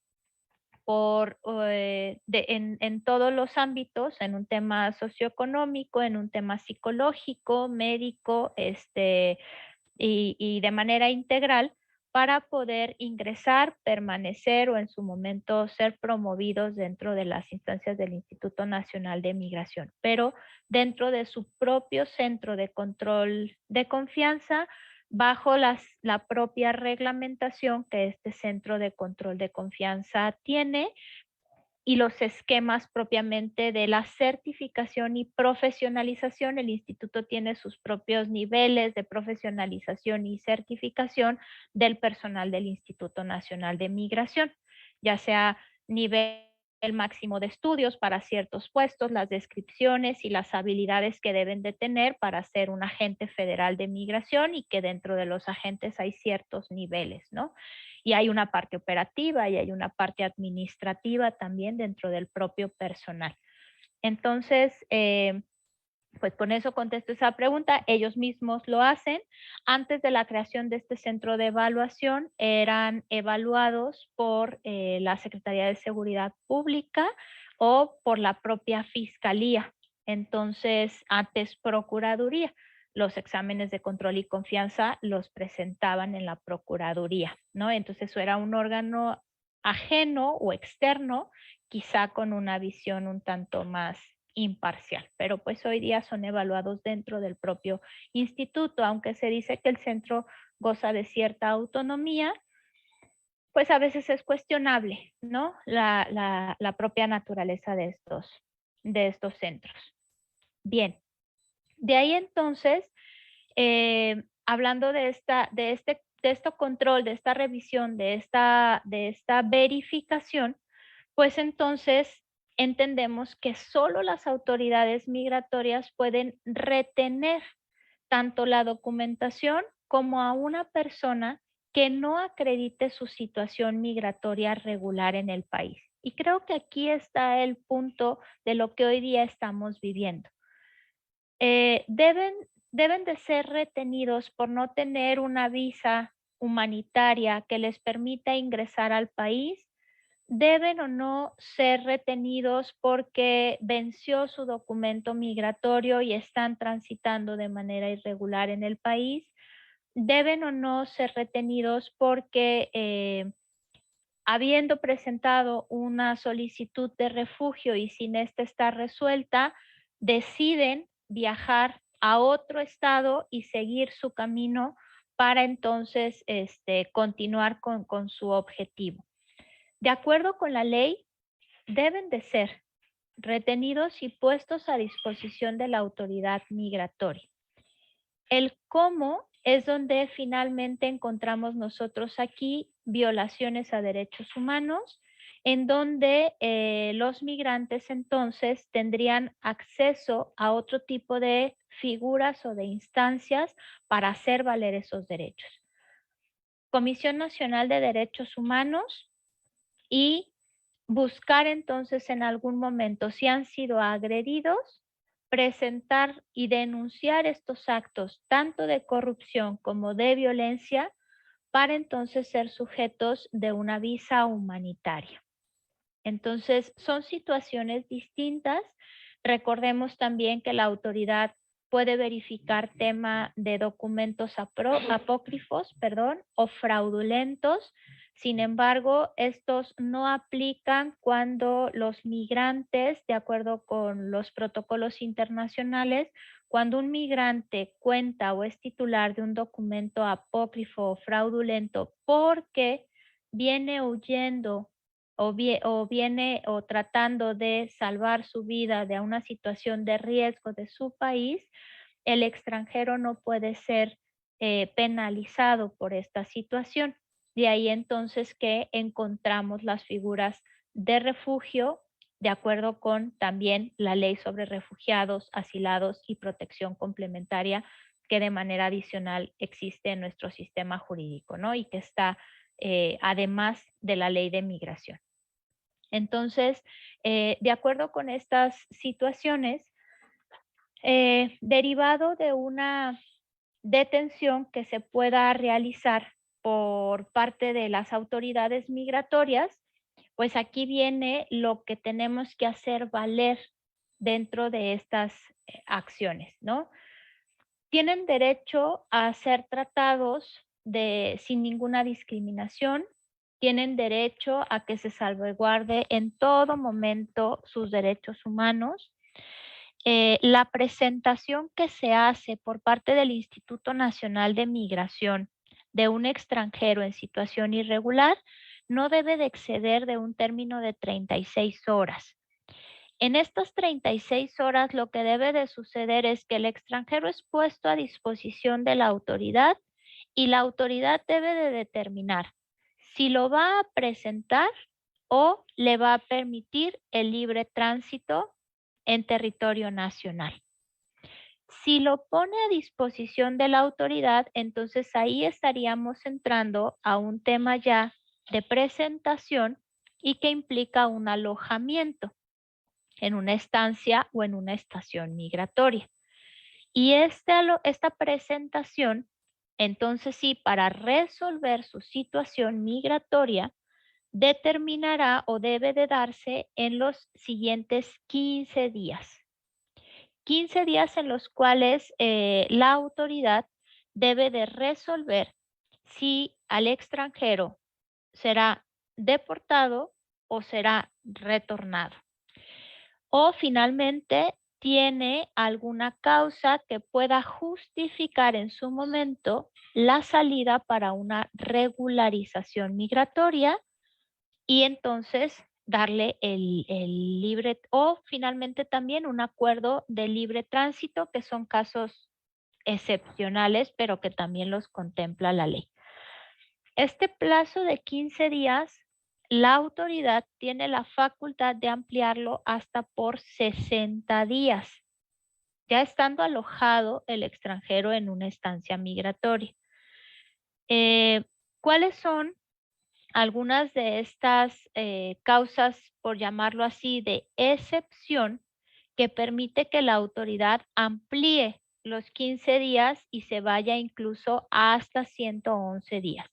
en todos los ámbitos, en un tema socioeconómico, en un tema psicológico, médico, y de manera integral para poder ingresar, permanecer o en su momento ser promovidos dentro de las instancias del Instituto Nacional de Migración, pero dentro de su propio centro de control de confianza, bajo la propia reglamentación que este centro de control de confianza tiene y los esquemas propiamente de la certificación y profesionalización. El instituto tiene sus propios niveles de profesionalización y certificación del personal del Instituto Nacional de Migración, ya sea nivel máximo de estudios para ciertos puestos, las descripciones y las habilidades que deben de tener para ser un agente federal de migración y que dentro de los agentes hay ciertos niveles, ¿no? Y hay una parte operativa y hay una parte administrativa también dentro del propio personal. Entonces, pues con eso contesto esa pregunta. Ellos mismos lo hacen. Antes de la creación de este centro de evaluación, eran evaluados por la Secretaría de Seguridad Pública o por la propia Fiscalía. Entonces, antes Procuraduría. Los exámenes de control y confianza los presentaban en la Procuraduría, ¿no? Entonces, eso era un órgano ajeno o externo, quizá con una visión un tanto más imparcial, pero pues hoy día son evaluados dentro del propio instituto, aunque se dice que el centro goza de cierta autonomía, pues a veces es cuestionable, ¿no? La propia naturaleza de estos centros. Bien, de ahí entonces, hablando de este este control, de esta revisión, de esta verificación, pues entonces entendemos que solo las autoridades migratorias pueden retener tanto la documentación como a una persona que no acredite su situación migratoria regular en el país. Y creo que aquí está el punto de lo que hoy día estamos viviendo. Deben de ser retenidos por no tener una visa humanitaria que les permita ingresar al país. Deben o no ser retenidos porque venció su documento migratorio y están transitando de manera irregular en el país. Deben o no ser retenidos porque habiendo presentado una solicitud de refugio y sin esta estar resuelta, deciden viajar a otro estado y seguir su camino para entonces continuar con su objetivo. De acuerdo con la ley, deben de ser retenidos y puestos a disposición de la autoridad migratoria. El cómo es donde finalmente encontramos nosotros aquí violaciones a derechos humanos, en donde los migrantes entonces tendrían acceso a otro tipo de figuras o de instancias para hacer valer esos derechos. Comisión Nacional de Derechos Humanos y buscar entonces en algún momento si han sido agredidos, presentar y denunciar estos actos tanto de corrupción como de violencia para entonces ser sujetos de una visa humanitaria. Entonces, son situaciones distintas. Recordemos también que la autoridad puede verificar tema de documentos apócrifos, o fraudulentos. Sin embargo, estos no aplican cuando los migrantes, de acuerdo con los protocolos internacionales, cuando un migrante cuenta o es titular de un documento apócrifo o fraudulento porque viene huyendo o viene o tratando de salvar su vida de una situación de riesgo de su país, el extranjero no puede ser penalizado por esta situación. De ahí entonces que encontramos las figuras de refugio de acuerdo con también la ley sobre refugiados, asilados y protección complementaria que de manera adicional existe en nuestro sistema jurídico, ¿no? Y que está además de la ley de migración. Entonces, de acuerdo con estas situaciones, derivado de una detención que se pueda realizar por parte de las autoridades migratorias, pues aquí viene lo que tenemos que hacer valer dentro de estas acciones, ¿no? Tienen derecho a ser tratados sin ninguna discriminación, tienen derecho a que se salvaguarde en todo momento sus derechos humanos. La presentación que se hace por parte del Instituto Nacional de Migración de un extranjero en situación irregular no debe de exceder de un término de 36 horas. En estas 36 horas lo que debe de suceder es que el extranjero es puesto a disposición de la autoridad y la autoridad debe de determinar si lo va a presentar o le va a permitir el libre tránsito en territorio nacional. Si lo pone a disposición de la autoridad, entonces ahí estaríamos entrando a un tema ya de presentación y que implica un alojamiento en una estancia o en una estación migratoria. Y esta presentación, entonces sí, para resolver su situación migratoria, determinará o debe de darse en los siguientes 15 días. 15 días en los cuales la autoridad debe de resolver si al extranjero será deportado o será retornado. O finalmente tiene alguna causa que pueda justificar en su momento la salida para una regularización migratoria y entonces darle el libre o finalmente también un acuerdo de libre tránsito, que son casos excepcionales, pero que también los contempla la ley. Este plazo de 15 días, la autoridad tiene la facultad de ampliarlo hasta por 60 días, ya estando alojado el extranjero en una estancia migratoria. ¿Cuáles son algunas de estas causas, por llamarlo así, de excepción que permite que la autoridad amplíe los 15 días y se vaya incluso hasta 111 días?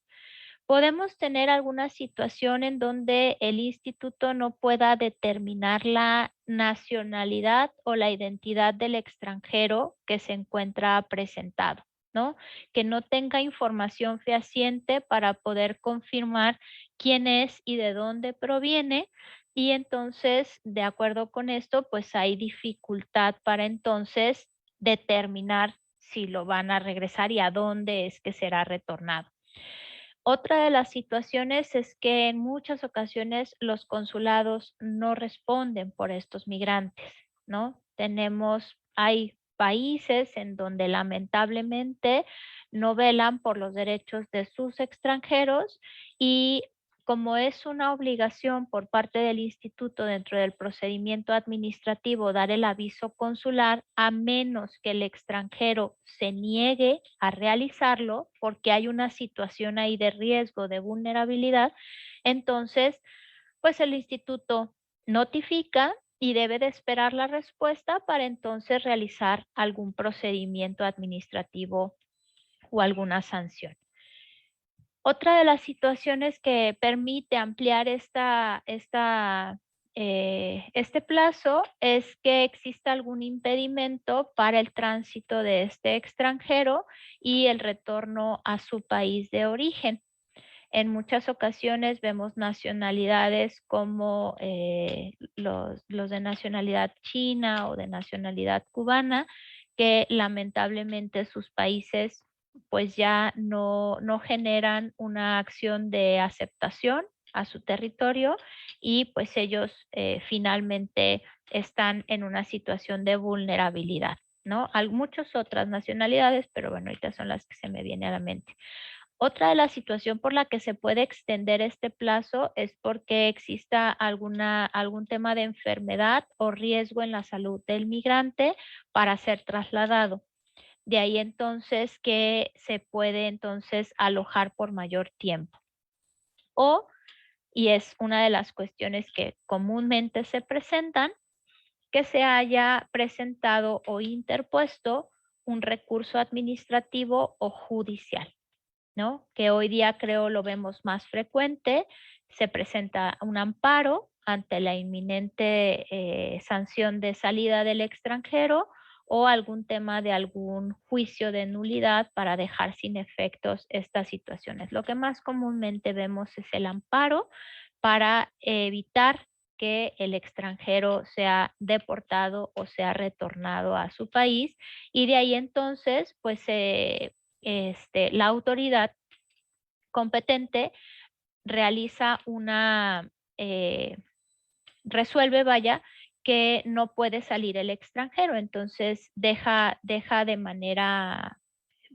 Podemos tener alguna situación en donde el instituto no pueda determinar la nacionalidad o la identidad del extranjero que se encuentra presentado, ¿no? Que no tenga información fehaciente para poder confirmar quién es y de dónde proviene. Y entonces, de acuerdo con esto, pues hay dificultad para entonces determinar si lo van a regresar y a dónde es que será retornado. Otra de las situaciones es que en muchas ocasiones los consulados no responden por estos migrantes, ¿no? Hay países en donde lamentablemente no velan por los derechos de sus extranjeros y como es una obligación por parte del instituto dentro del procedimiento administrativo dar el aviso consular, a menos que el extranjero se niegue a realizarlo porque hay una situación ahí de riesgo, de vulnerabilidad, entonces pues el instituto notifica y debe de esperar la respuesta para entonces realizar algún procedimiento administrativo o alguna sanción. Otra de las situaciones que permite ampliar este plazo es que exista algún impedimento para el tránsito de este extranjero y el retorno a su país de origen. En muchas ocasiones vemos nacionalidades como los de nacionalidad china o de nacionalidad cubana, que lamentablemente sus países pues ya no generan una acción de aceptación a su territorio y pues ellos finalmente están en una situación de vulnerabilidad, ¿no? Hay muchas otras nacionalidades, pero bueno, ahorita son las que se me vienen a la mente. Otra de la situación por la que se puede extender este plazo es porque exista algún tema de enfermedad o riesgo en la salud del migrante para ser trasladado. De ahí entonces que se puede entonces alojar por mayor tiempo. Y es una de las cuestiones que comúnmente se presentan, que se haya presentado o interpuesto un recurso administrativo o judicial, ¿no? Que hoy día creo lo vemos más frecuente. Se presenta un amparo ante la inminente sanción de salida del extranjero o algún tema de algún juicio de nulidad para dejar sin efectos estas situaciones. Lo que más comúnmente vemos es el amparo para evitar que el extranjero sea deportado o sea retornado a su país, y de ahí entonces pues la autoridad competente realiza resuelve, vaya, que no puede salir el extranjero, entonces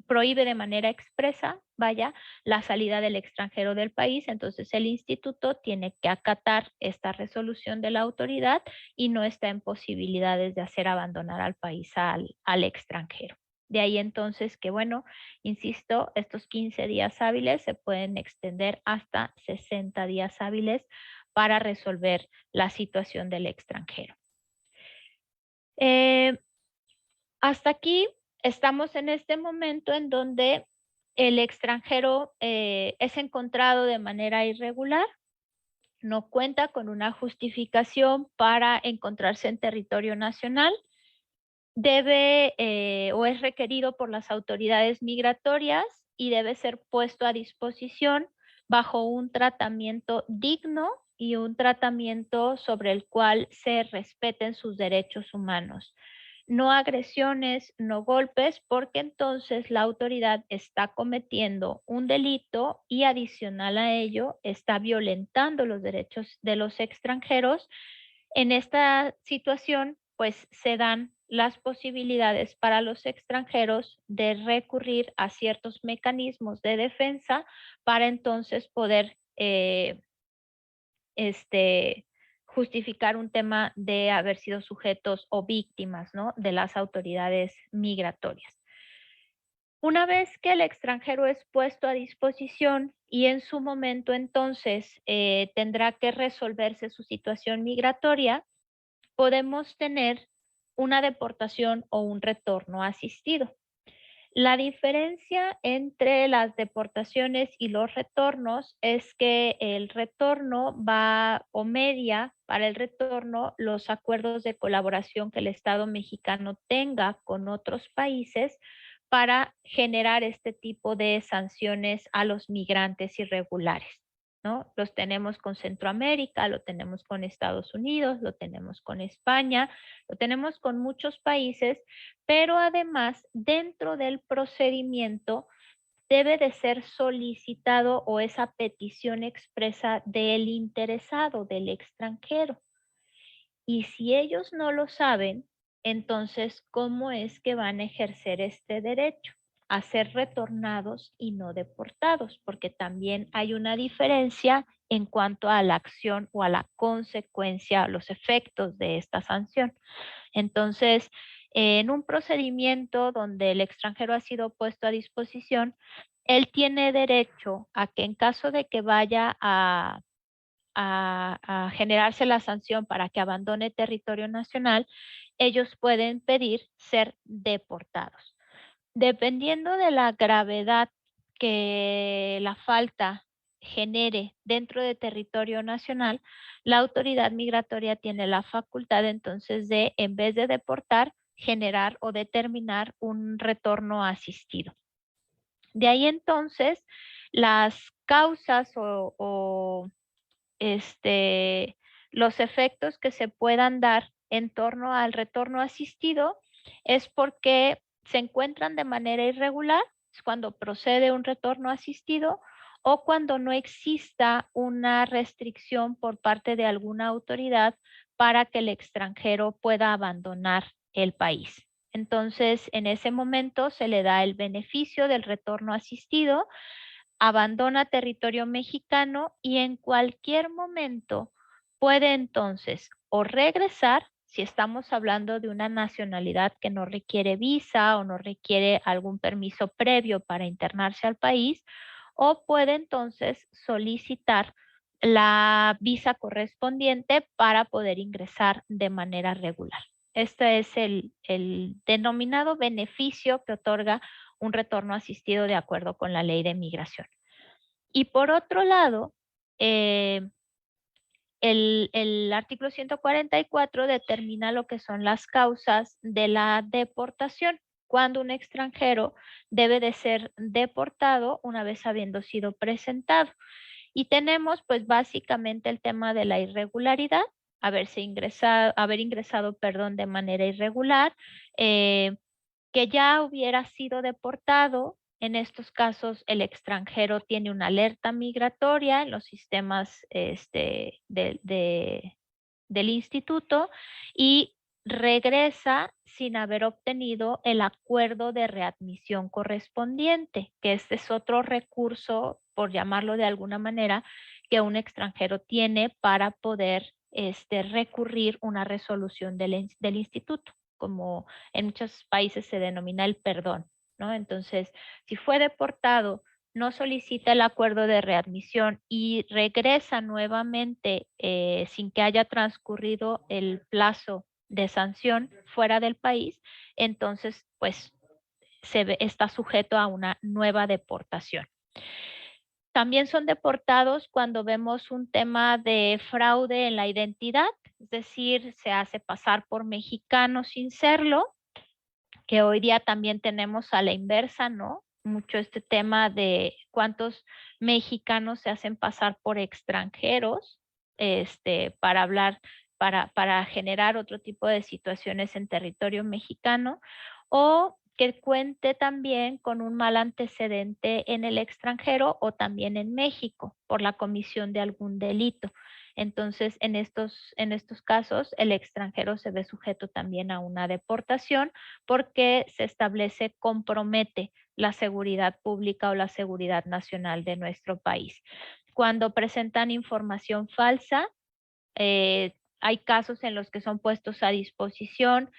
prohíbe de manera expresa, vaya, la salida del extranjero del país. Entonces el instituto tiene que acatar esta resolución de la autoridad y no está en posibilidades de hacer abandonar al país al extranjero. De ahí entonces que, bueno, insisto, estos 15 días hábiles se pueden extender hasta 60 días hábiles para resolver la situación del extranjero. Hasta aquí estamos en este momento en donde el extranjero es encontrado de manera irregular, no cuenta con una justificación para encontrarse en territorio nacional, debe o es requerido por las autoridades migratorias y debe ser puesto a disposición bajo un tratamiento digno y un tratamiento sobre el cual se respeten sus derechos humanos. No agresiones, no golpes, porque entonces la autoridad está cometiendo un delito y adicional a ello está violentando los derechos de los extranjeros. En esta situación, pues se dan las posibilidades para los extranjeros de recurrir a ciertos mecanismos de defensa para entonces poder justificar un tema de haber sido sujetos o víctimas, ¿no?, de las autoridades migratorias. Una vez que el extranjero es puesto a disposición y en su momento entonces tendrá que resolverse su situación migratoria, podemos tener una deportación o un retorno asistido. La diferencia entre las deportaciones y los retornos es que el retorno va o media para el retorno los acuerdos de colaboración que el Estado mexicano tenga con otros países para generar este tipo de sanciones a los migrantes irregulares, ¿no? Los tenemos con Centroamérica, lo tenemos con Estados Unidos, lo tenemos con España, lo tenemos con muchos países, pero además dentro del procedimiento debe de ser solicitado o esa petición expresa del interesado, del extranjero. Y si ellos no lo saben, entonces, ¿cómo es que van a ejercer este derecho? A ser retornados y no deportados, porque también hay una diferencia en cuanto a la acción o a la consecuencia, a los efectos de esta sanción. Entonces, en un procedimiento donde el extranjero ha sido puesto a disposición, él tiene derecho a que en caso de que vaya a generarse la sanción para que abandone territorio nacional, ellos pueden pedir ser deportados. Dependiendo de la gravedad que la falta genere dentro de territorio nacional, la autoridad migratoria tiene la facultad entonces de, en vez de deportar, generar o determinar un retorno asistido. De ahí entonces las causas o los efectos que se puedan dar en torno al retorno asistido es porque se encuentran de manera irregular, es cuando procede un retorno asistido, o cuando no exista una restricción por parte de alguna autoridad para que el extranjero pueda abandonar el país. Entonces, en ese momento se le da el beneficio del retorno asistido, abandona territorio mexicano y en cualquier momento puede entonces o regresar, si estamos hablando de una nacionalidad que no requiere visa o no requiere algún permiso previo para internarse al país, o puede entonces solicitar la visa correspondiente para poder ingresar de manera regular. Este es el denominado beneficio que otorga un retorno asistido de acuerdo con la ley de migración. Y por otro lado, el artículo 144 determina lo que son las causas de la deportación, cuando un extranjero debe de ser deportado una vez habiendo sido presentado. Y tenemos pues básicamente el tema de la irregularidad, haber ingresado de manera irregular, que ya hubiera sido deportado. En estos casos, el extranjero tiene una alerta migratoria en los sistemas del instituto y regresa sin haber obtenido el acuerdo de readmisión correspondiente, que este es otro recurso, por llamarlo de alguna manera, que un extranjero tiene para poder recurrir una resolución del instituto, como en muchos países se denomina el perdón, ¿no? Entonces, si fue deportado, no solicita el acuerdo de readmisión y regresa nuevamente sin que haya transcurrido el plazo de sanción fuera del país, entonces, pues, está sujeto a una nueva deportación. También son deportados cuando vemos un tema de fraude en la identidad, es decir, se hace pasar por mexicano sin serlo, que hoy día también tenemos a la inversa, ¿no? Mucho este tema de cuántos mexicanos se hacen pasar por extranjeros, para generar otro tipo de situaciones en territorio mexicano, o que cuente también con un mal antecedente en el extranjero o también en México por la comisión de algún delito. Entonces, en estos casos, el extranjero se ve sujeto también a una deportación porque se establece, compromete la seguridad pública o la seguridad nacional de nuestro país. Cuando presentan información falsa, hay casos en los que son puestos a disposición,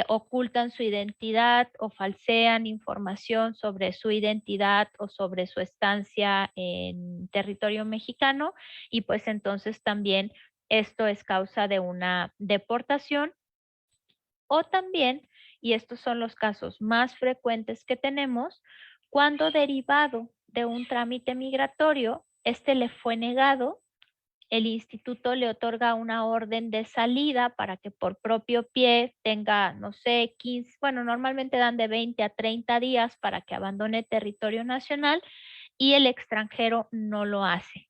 ocultan su identidad o falsean información sobre su identidad o sobre su estancia en territorio mexicano, y pues entonces también esto es causa de una deportación. O también, y estos son los casos más frecuentes que tenemos, cuando derivado de un trámite migratorio, este le fue negado, el instituto le otorga una orden de salida para que por propio pie tenga, no sé, 15, bueno, normalmente dan de 20 a 30 días para que abandone territorio nacional, y el extranjero no lo hace.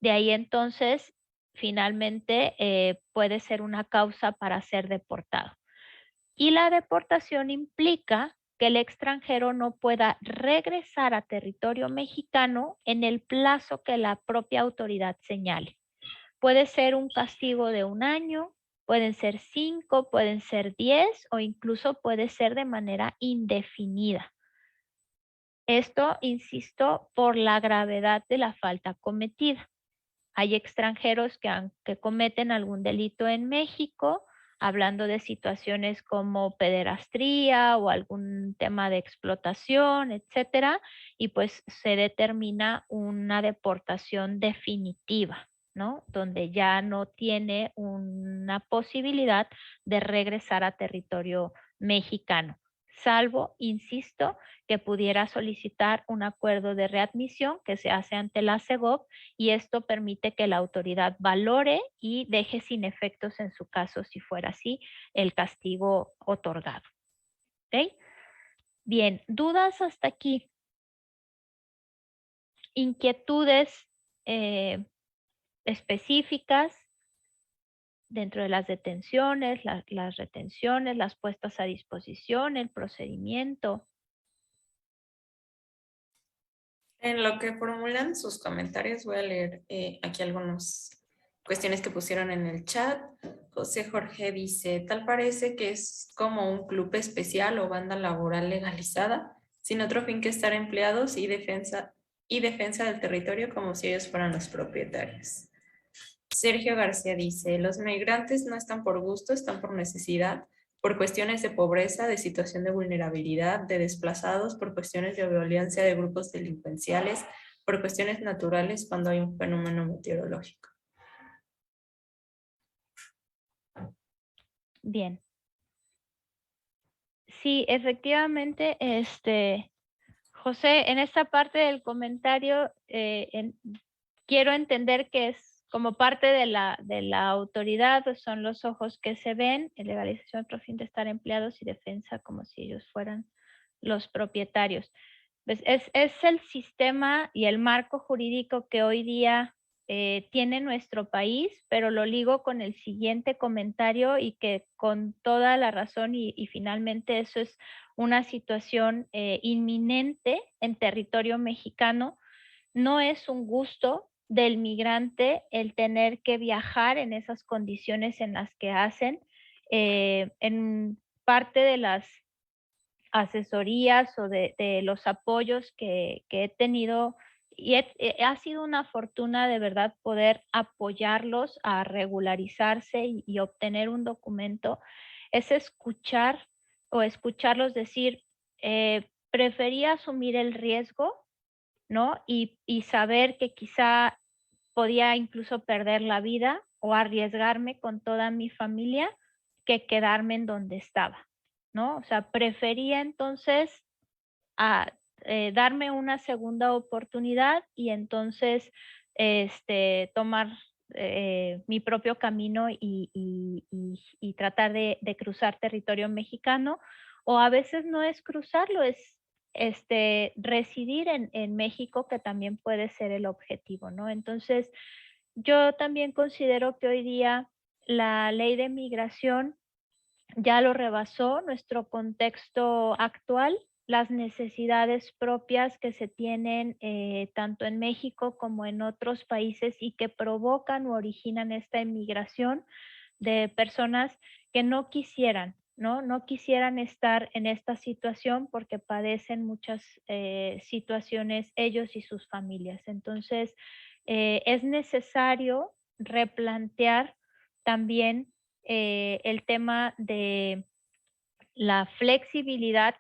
De ahí entonces, finalmente, puede ser una causa para ser deportado. Y la deportación implica que el extranjero no pueda regresar a territorio mexicano en el plazo que la propia autoridad señale. Puede ser un castigo de 1 año, pueden ser 5, pueden ser 10 o incluso puede ser de manera indefinida. Esto, insisto, por la gravedad de la falta cometida. Hay extranjeros que cometen algún delito en México, hablando de situaciones como pederastía o algún tema de explotación, etcétera, y pues se determina una deportación definitiva, ¿no? Donde ya no tiene una posibilidad de regresar a territorio mexicano, salvo, insisto, que pudiera solicitar un acuerdo de readmisión que se hace ante la SEGOV, y esto permite que la autoridad valore y deje sin efectos, en su caso, si fuera así, el castigo otorgado. ¿Okay? Bien, ¿dudas hasta aquí? ¿Inquietudes específicas dentro de las detenciones, las retenciones, las puestas a disposición, el procedimiento? En lo que formulan sus comentarios, voy a leer aquí algunas cuestiones que pusieron en el chat. José Jorge dice, tal parece que es como un club especial o banda laboral legalizada, sin otro fin que estar empleados y defensa del territorio como si ellos fueran los propietarios. Sergio García dice, los migrantes no están por gusto, están por necesidad, por cuestiones de pobreza, de situación de vulnerabilidad, de desplazados, por cuestiones de violencia de grupos delincuenciales, por cuestiones naturales cuando hay un fenómeno meteorológico. Bien. Sí, efectivamente, José, en esta parte del comentario quiero entender que es como parte de la autoridad, pues son los ojos que se ven, legalización otro fin de estar empleados y defensa como si ellos fueran los propietarios. Pues es el sistema y el marco jurídico que hoy día tiene nuestro país, pero lo ligo con el siguiente comentario y que con toda la razón y finalmente eso es una situación inminente en territorio mexicano. No es un gusto del migrante el tener que viajar en esas condiciones en las que hacen. En parte de las asesorías o de los apoyos que he tenido, y ha sido una fortuna de verdad poder apoyarlos a regularizarse y obtener un documento, es escuchar o escucharlos decir, prefería asumir el riesgo, ¿no? Y saber que quizá podía incluso perder la vida o arriesgarme con toda mi familia que quedarme en donde estaba, ¿no? O sea, prefería entonces darme una segunda oportunidad y entonces tomar mi propio camino y tratar de cruzar territorio mexicano, o a veces no es cruzarlo, es residir en México, que también puede ser el objetivo, ¿no? Entonces, yo también considero que hoy día la ley de migración ya lo rebasó nuestro contexto actual, las necesidades propias que se tienen tanto en México como en otros países y que provocan o originan esta inmigración de personas que no quisieran, ¿no? No quisieran estar en esta situación porque padecen muchas situaciones ellos y sus familias. Entonces, es necesario replantear también el tema de la flexibilidad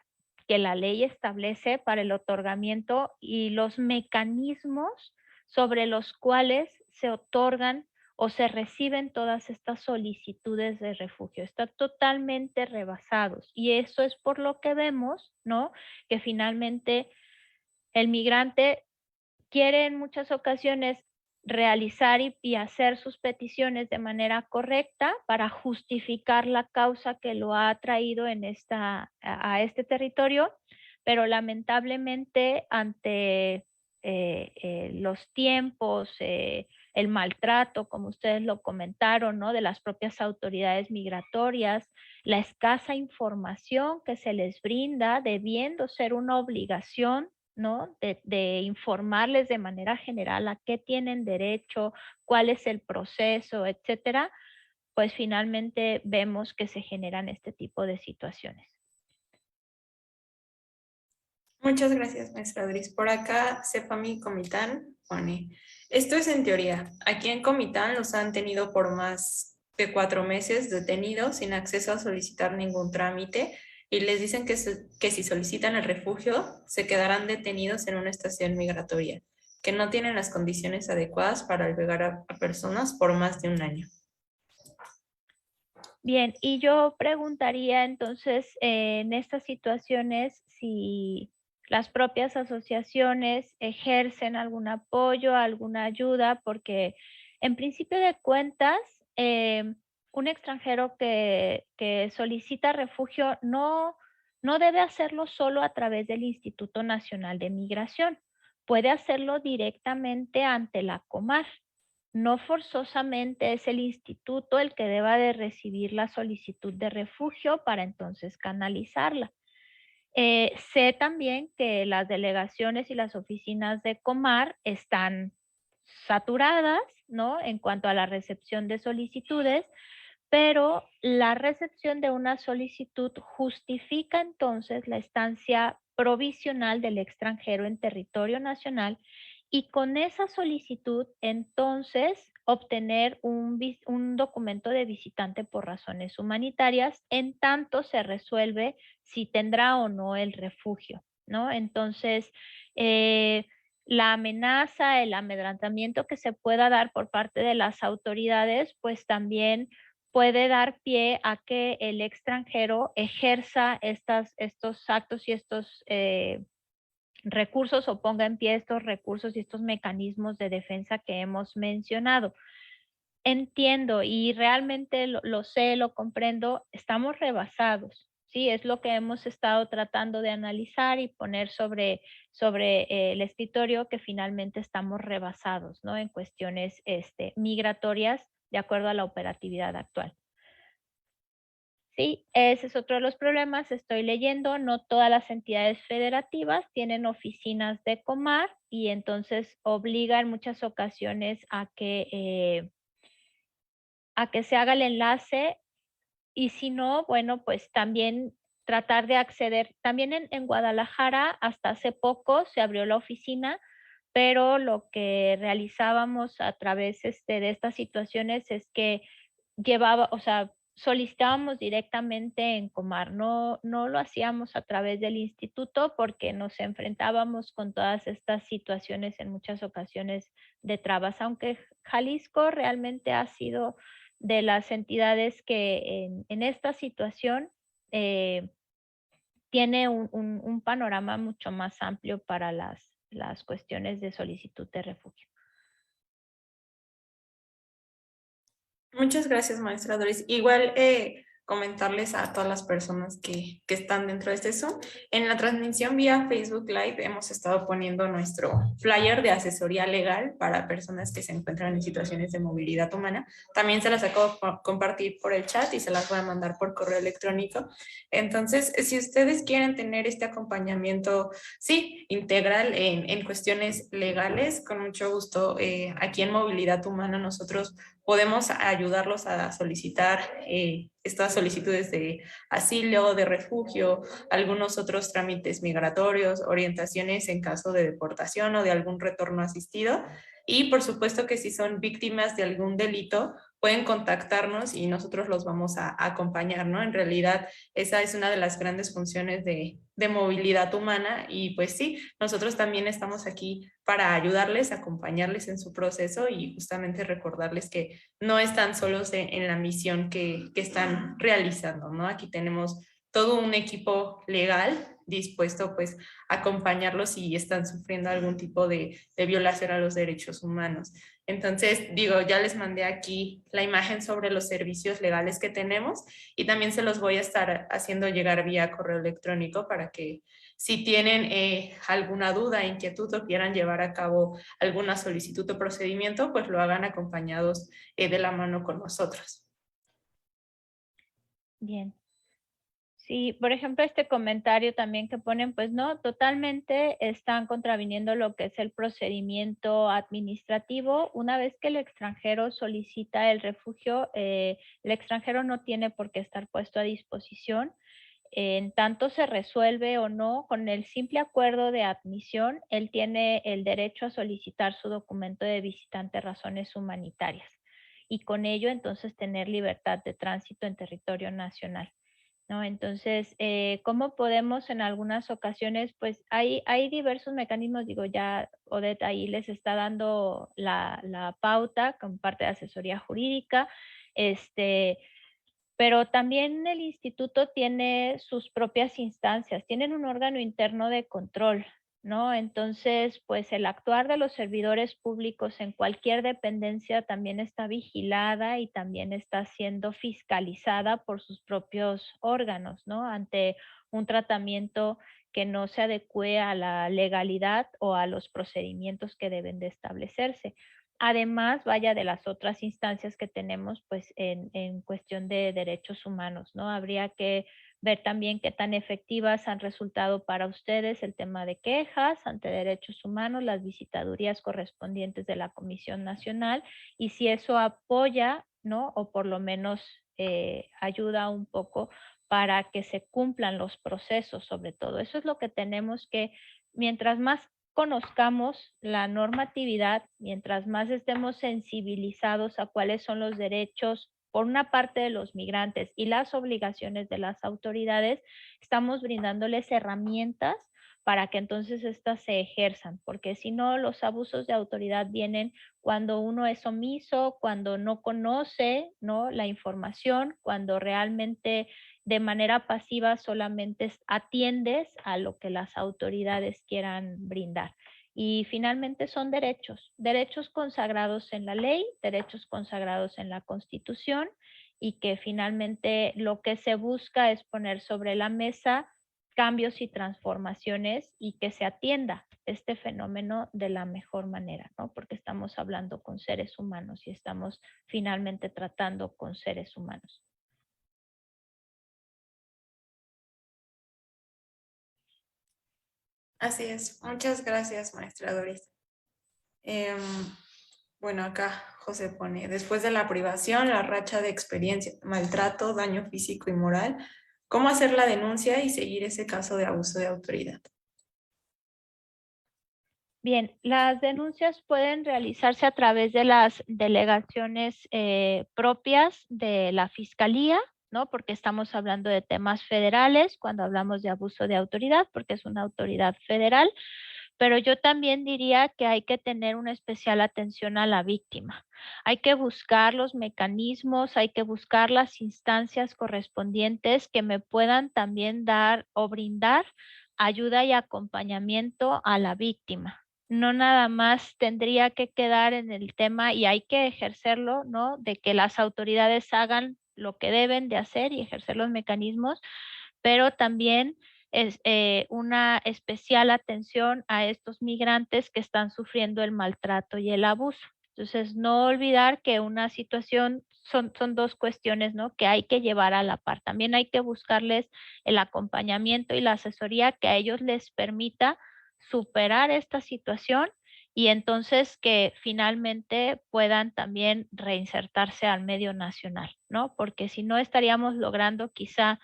que la ley establece para el otorgamiento y los mecanismos sobre los cuales se otorgan o se reciben todas estas solicitudes de refugio. Están totalmente rebasados y eso es por lo que vemos, ¿no? Que finalmente el migrante quiere en muchas ocasiones realizar y hacer sus peticiones de manera correcta para justificar la causa que lo ha traído en a este territorio, pero lamentablemente ante los tiempos, el maltrato, como ustedes lo comentaron, ¿no? De las propias autoridades migratorias, la escasa información que se les brinda, debiendo ser una obligación, ¿no? De informarles de manera general a qué tienen derecho, cuál es el proceso, etcétera, pues finalmente vemos que se generan este tipo de situaciones. Muchas gracias, maestra Doris. Por acá, Cepami Comitán pone, esto es en teoría. Aquí en Comitán los han tenido por más de 4 meses detenidos sin acceso a solicitar ningún trámite y les dicen que si solicitan el refugio se quedarán detenidos en una estación migratoria, que no tienen las condiciones adecuadas para albergar a personas por más de un año. Bien, y yo preguntaría entonces en estas situaciones si las propias asociaciones ejercen algún apoyo, alguna ayuda, porque en principio de cuentas, un extranjero que solicita refugio no debe hacerlo solo a través del Instituto Nacional de Migración, puede hacerlo directamente ante la Comar. No forzosamente es el instituto el que deba de recibir la solicitud de refugio para entonces canalizarla. Sé también que las delegaciones y las oficinas de Comar están saturadas, ¿no? En cuanto a la recepción de solicitudes, pero la recepción de una solicitud justifica entonces la estancia provisional del extranjero en territorio nacional y con esa solicitud entonces obtener un documento de visitante por razones humanitarias en tanto se resuelve si tendrá o no el refugio, ¿no? Entonces, la amenaza, el amedrentamiento que se pueda dar por parte de las autoridades, pues también puede dar pie a que el extranjero ejerza estos actos y estos recursos o ponga en pie estos recursos y estos mecanismos de defensa que hemos mencionado. Entiendo y realmente lo sé, lo comprendo, estamos rebasados, ¿sí? Es lo que hemos estado tratando de analizar y poner sobre el escritorio que finalmente estamos rebasados, ¿no? En cuestiones migratorias de acuerdo a la operatividad actual. Sí, ese es otro de los problemas. Estoy leyendo, no todas las entidades federativas tienen oficinas de Comar y entonces obliga en muchas ocasiones a que se haga el enlace y si no, bueno, pues también tratar de acceder. También en Guadalajara hasta hace poco se abrió la oficina, pero lo que realizábamos a través de estas situaciones es que solicitábamos directamente en Comar, no lo hacíamos a través del instituto porque nos enfrentábamos con todas estas situaciones en muchas ocasiones de trabas, aunque Jalisco realmente ha sido de las entidades que en esta situación tiene un panorama mucho más amplio para las cuestiones de solicitud de refugio. Muchas gracias, maestra Doris. Igual, comentarles a todas las personas que están dentro de este Zoom. En la transmisión vía Facebook Live hemos estado poniendo nuestro flyer de asesoría legal para personas que se encuentran en situaciones de movilidad humana. También se las acabo de compartir por el chat y se las voy a mandar por correo electrónico. Entonces, si ustedes quieren tener este acompañamiento, sí, integral en cuestiones legales, con mucho gusto, aquí en Movilidad Humana nosotros podemos ayudarlos a solicitar estas solicitudes de asilo, de refugio, algunos otros trámites migratorios, orientaciones en caso de deportación o de algún retorno asistido. Y por supuesto que si son víctimas de algún delito, pueden contactarnos y nosotros los vamos a acompañar, ¿no? En realidad, esa es una de las grandes funciones de movilidad humana y pues sí, nosotros también estamos aquí para ayudarles, acompañarles en su proceso y justamente recordarles que no están solos en la misión que están realizando, ¿no? Aquí tenemos todo un equipo legal dispuesto pues a acompañarlos si están sufriendo algún tipo de violación a los derechos humanos. Entonces, digo, ya les mandé aquí la imagen sobre los servicios legales que tenemos y también se los voy a estar haciendo llegar vía correo electrónico para que si tienen alguna duda, inquietud o quieran llevar a cabo alguna solicitud o procedimiento, pues lo hagan acompañados de la mano con nosotros. Bien. Sí, por ejemplo, este comentario también que ponen, pues no, totalmente están contraviniendo lo que es el procedimiento administrativo. Una vez que el extranjero solicita el refugio, el extranjero no tiene por qué estar puesto a disposición. En tanto se resuelve o no, con el simple acuerdo de admisión, él tiene el derecho a solicitar su documento de visitante razones humanitarias y con ello entonces tener libertad de tránsito en territorio nacional, ¿no? Entonces, ¿cómo podemos en algunas ocasiones? Pues hay diversos mecanismos, digo, ya Odette ahí les está dando la pauta con parte de asesoría jurídica, pero también el instituto tiene sus propias instancias, tienen un órgano interno de control, ¿no? Entonces, pues el actuar de los servidores públicos en cualquier dependencia también está vigilada y también está siendo fiscalizada por sus propios órganos, ¿no? Ante un tratamiento que no se adecue a la legalidad o a los procedimientos que deben de establecerse. Además, vaya de las otras instancias que tenemos, pues en cuestión de derechos humanos, ¿no? Habría que ver también qué tan efectivas han resultado para ustedes el tema de quejas ante derechos humanos, las visitadurías correspondientes de la Comisión Nacional y si eso apoya, ¿no? O por lo menos ayuda un poco para que se cumplan los procesos, sobre todo. Eso es lo que tenemos que, mientras más conozcamos la normatividad, mientras más estemos sensibilizados a cuáles son los derechos por una parte de los migrantes y las obligaciones de las autoridades, estamos brindándoles herramientas para que entonces éstas se ejerzan, porque si no, los abusos de autoridad vienen cuando uno es omiso, cuando no conoce, ¿no?, la información, cuando realmente de manera pasiva solamente atiendes a lo que las autoridades quieran brindar. Y finalmente son derechos, derechos consagrados en la ley, derechos consagrados en la Constitución y que finalmente lo que se busca es poner sobre la mesa cambios y transformaciones y que se atienda este fenómeno de la mejor manera, ¿no? Porque estamos hablando con seres humanos y estamos finalmente tratando con seres humanos. Así es. Muchas gracias, maestra Doris. Bueno, acá José pone, después de la privación, la racha de experiencia, maltrato, daño físico y moral, ¿cómo hacer la denuncia y seguir ese caso de abuso de autoridad? Bien, las denuncias pueden realizarse a través de las delegaciones propias de la Fiscalía, ¿no? Porque estamos hablando de temas federales cuando hablamos de abuso de autoridad, porque es una autoridad federal, pero yo también diría que hay que tener una especial atención a la víctima. Hay que buscar los mecanismos, hay que buscar las instancias correspondientes que me puedan también dar o brindar ayuda y acompañamiento a la víctima. No nada más tendría que quedar en el tema y hay que ejercerlo, ¿no?, de que las autoridades hagan lo que deben de hacer y ejercer los mecanismos, pero también es una especial atención a estos migrantes que están sufriendo el maltrato y el abuso. Entonces, no olvidar que una situación son dos cuestiones, ¿no? Que hay que llevar a la par. También hay que buscarles el acompañamiento y la asesoría que a ellos les permita superar esta situación y entonces que finalmente puedan también reinsertarse al medio nacional, ¿no? Porque si no estaríamos logrando quizá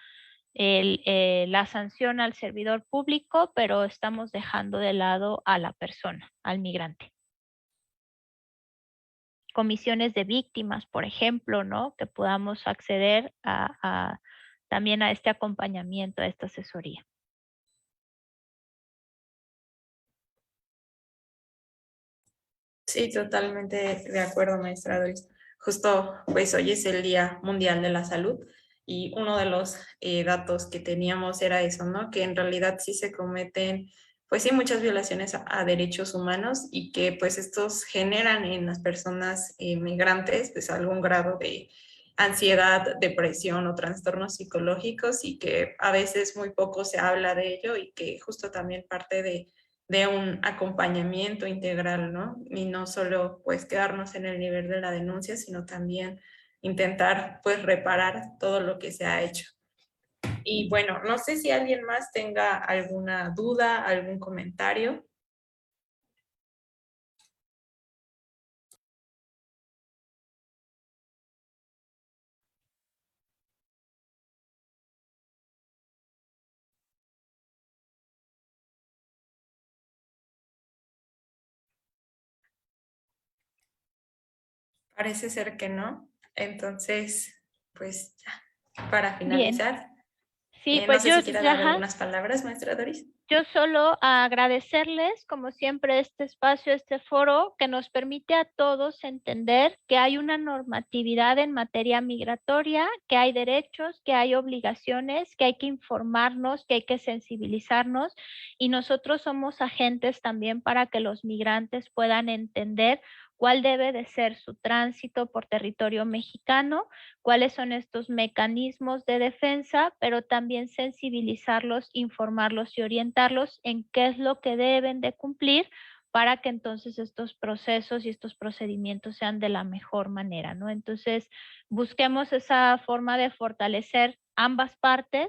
la sanción al servidor público, pero estamos dejando de lado a la persona, al migrante. Comisiones de víctimas, por ejemplo, ¿no? Que podamos acceder también a este acompañamiento, a esta asesoría. Sí, totalmente de acuerdo, maestra Doris. Justo, pues hoy es el Día Mundial de la Salud y uno de los datos que teníamos era eso, ¿no? Que en realidad sí se cometen, pues sí, muchas violaciones a derechos humanos y que pues estos generan en las personas migrantes pues algún grado de ansiedad, depresión o trastornos psicológicos y que a veces muy poco se habla de ello y que justo también parte de un acompañamiento integral, ¿no? Y no solo pues quedarnos en el nivel de la denuncia, sino también intentar pues reparar todo lo que se ha hecho. Y bueno, no sé si alguien más tenga alguna duda, algún comentario. Parece ser que no. Entonces, pues ya, para Bien. finalizar, Sí, no pues sé yo, si quiera dar ajá, algunas palabras, maestra Doris. yo solo agradecerles, como siempre, este espacio, este foro, que nos permite a todos entender que hay una normatividad en materia migratoria, que hay derechos, que hay obligaciones, que hay que informarnos, que hay que sensibilizarnos, y nosotros somos agentes también para que los migrantes puedan entender cuál debe de ser su tránsito por territorio mexicano, cuáles son estos mecanismos de defensa, pero también sensibilizarlos, informarlos y orientarlos en qué es lo que deben de cumplir para que entonces estos procesos y estos procedimientos sean de la mejor manera, ¿no? Entonces, busquemos esa forma de fortalecer ambas partes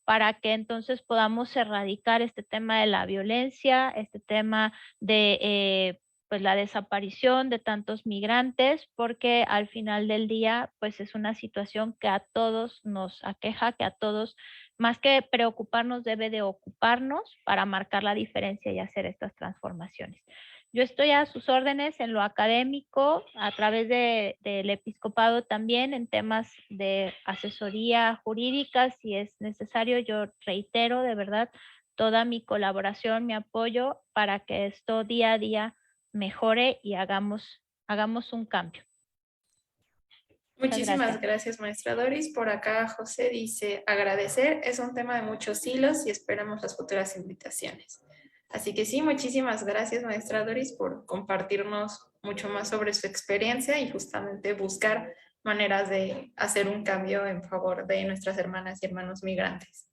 para que entonces podamos erradicar este tema de la violencia, este tema de pues la desaparición de tantos migrantes, porque al final del día, pues es una situación que a todos nos aqueja, que a todos, más que preocuparnos, debe de ocuparnos para marcar la diferencia y hacer estas transformaciones. Yo estoy a sus órdenes en lo académico, a través del episcopado también, en temas de asesoría jurídica, si es necesario. Yo reitero de verdad toda mi colaboración, mi apoyo para que esto día a día mejore y hagamos un cambio. Muchísimas gracias, maestra Doris. Por acá José dice, agradecer, es un tema de muchos hilos y esperamos las futuras invitaciones. Así que sí, muchísimas gracias, maestra Doris, por compartirnos mucho más sobre su experiencia y justamente buscar maneras de hacer un cambio en favor de nuestras hermanas y hermanos migrantes.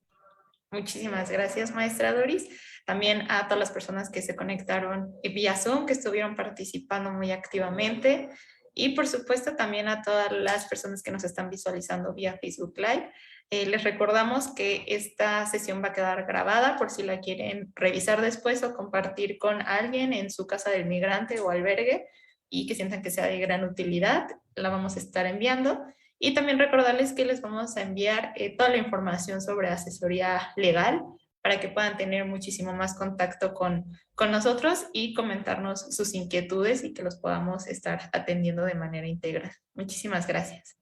Muchísimas gracias, maestra Doris. También a todas las personas que se conectaron vía Zoom, que estuvieron participando muy activamente. Y por supuesto también a todas las personas que nos están visualizando vía Facebook Live. Les recordamos que esta sesión va a quedar grabada por si la quieren revisar después o compartir con alguien en su casa del migrante o albergue y que sientan que sea de gran utilidad. La vamos a estar enviando. Y también recordarles que les vamos a enviar toda la información sobre asesoría legal para que puedan tener muchísimo más contacto con nosotros y comentarnos sus inquietudes y que los podamos estar atendiendo de manera integral. Muchísimas gracias.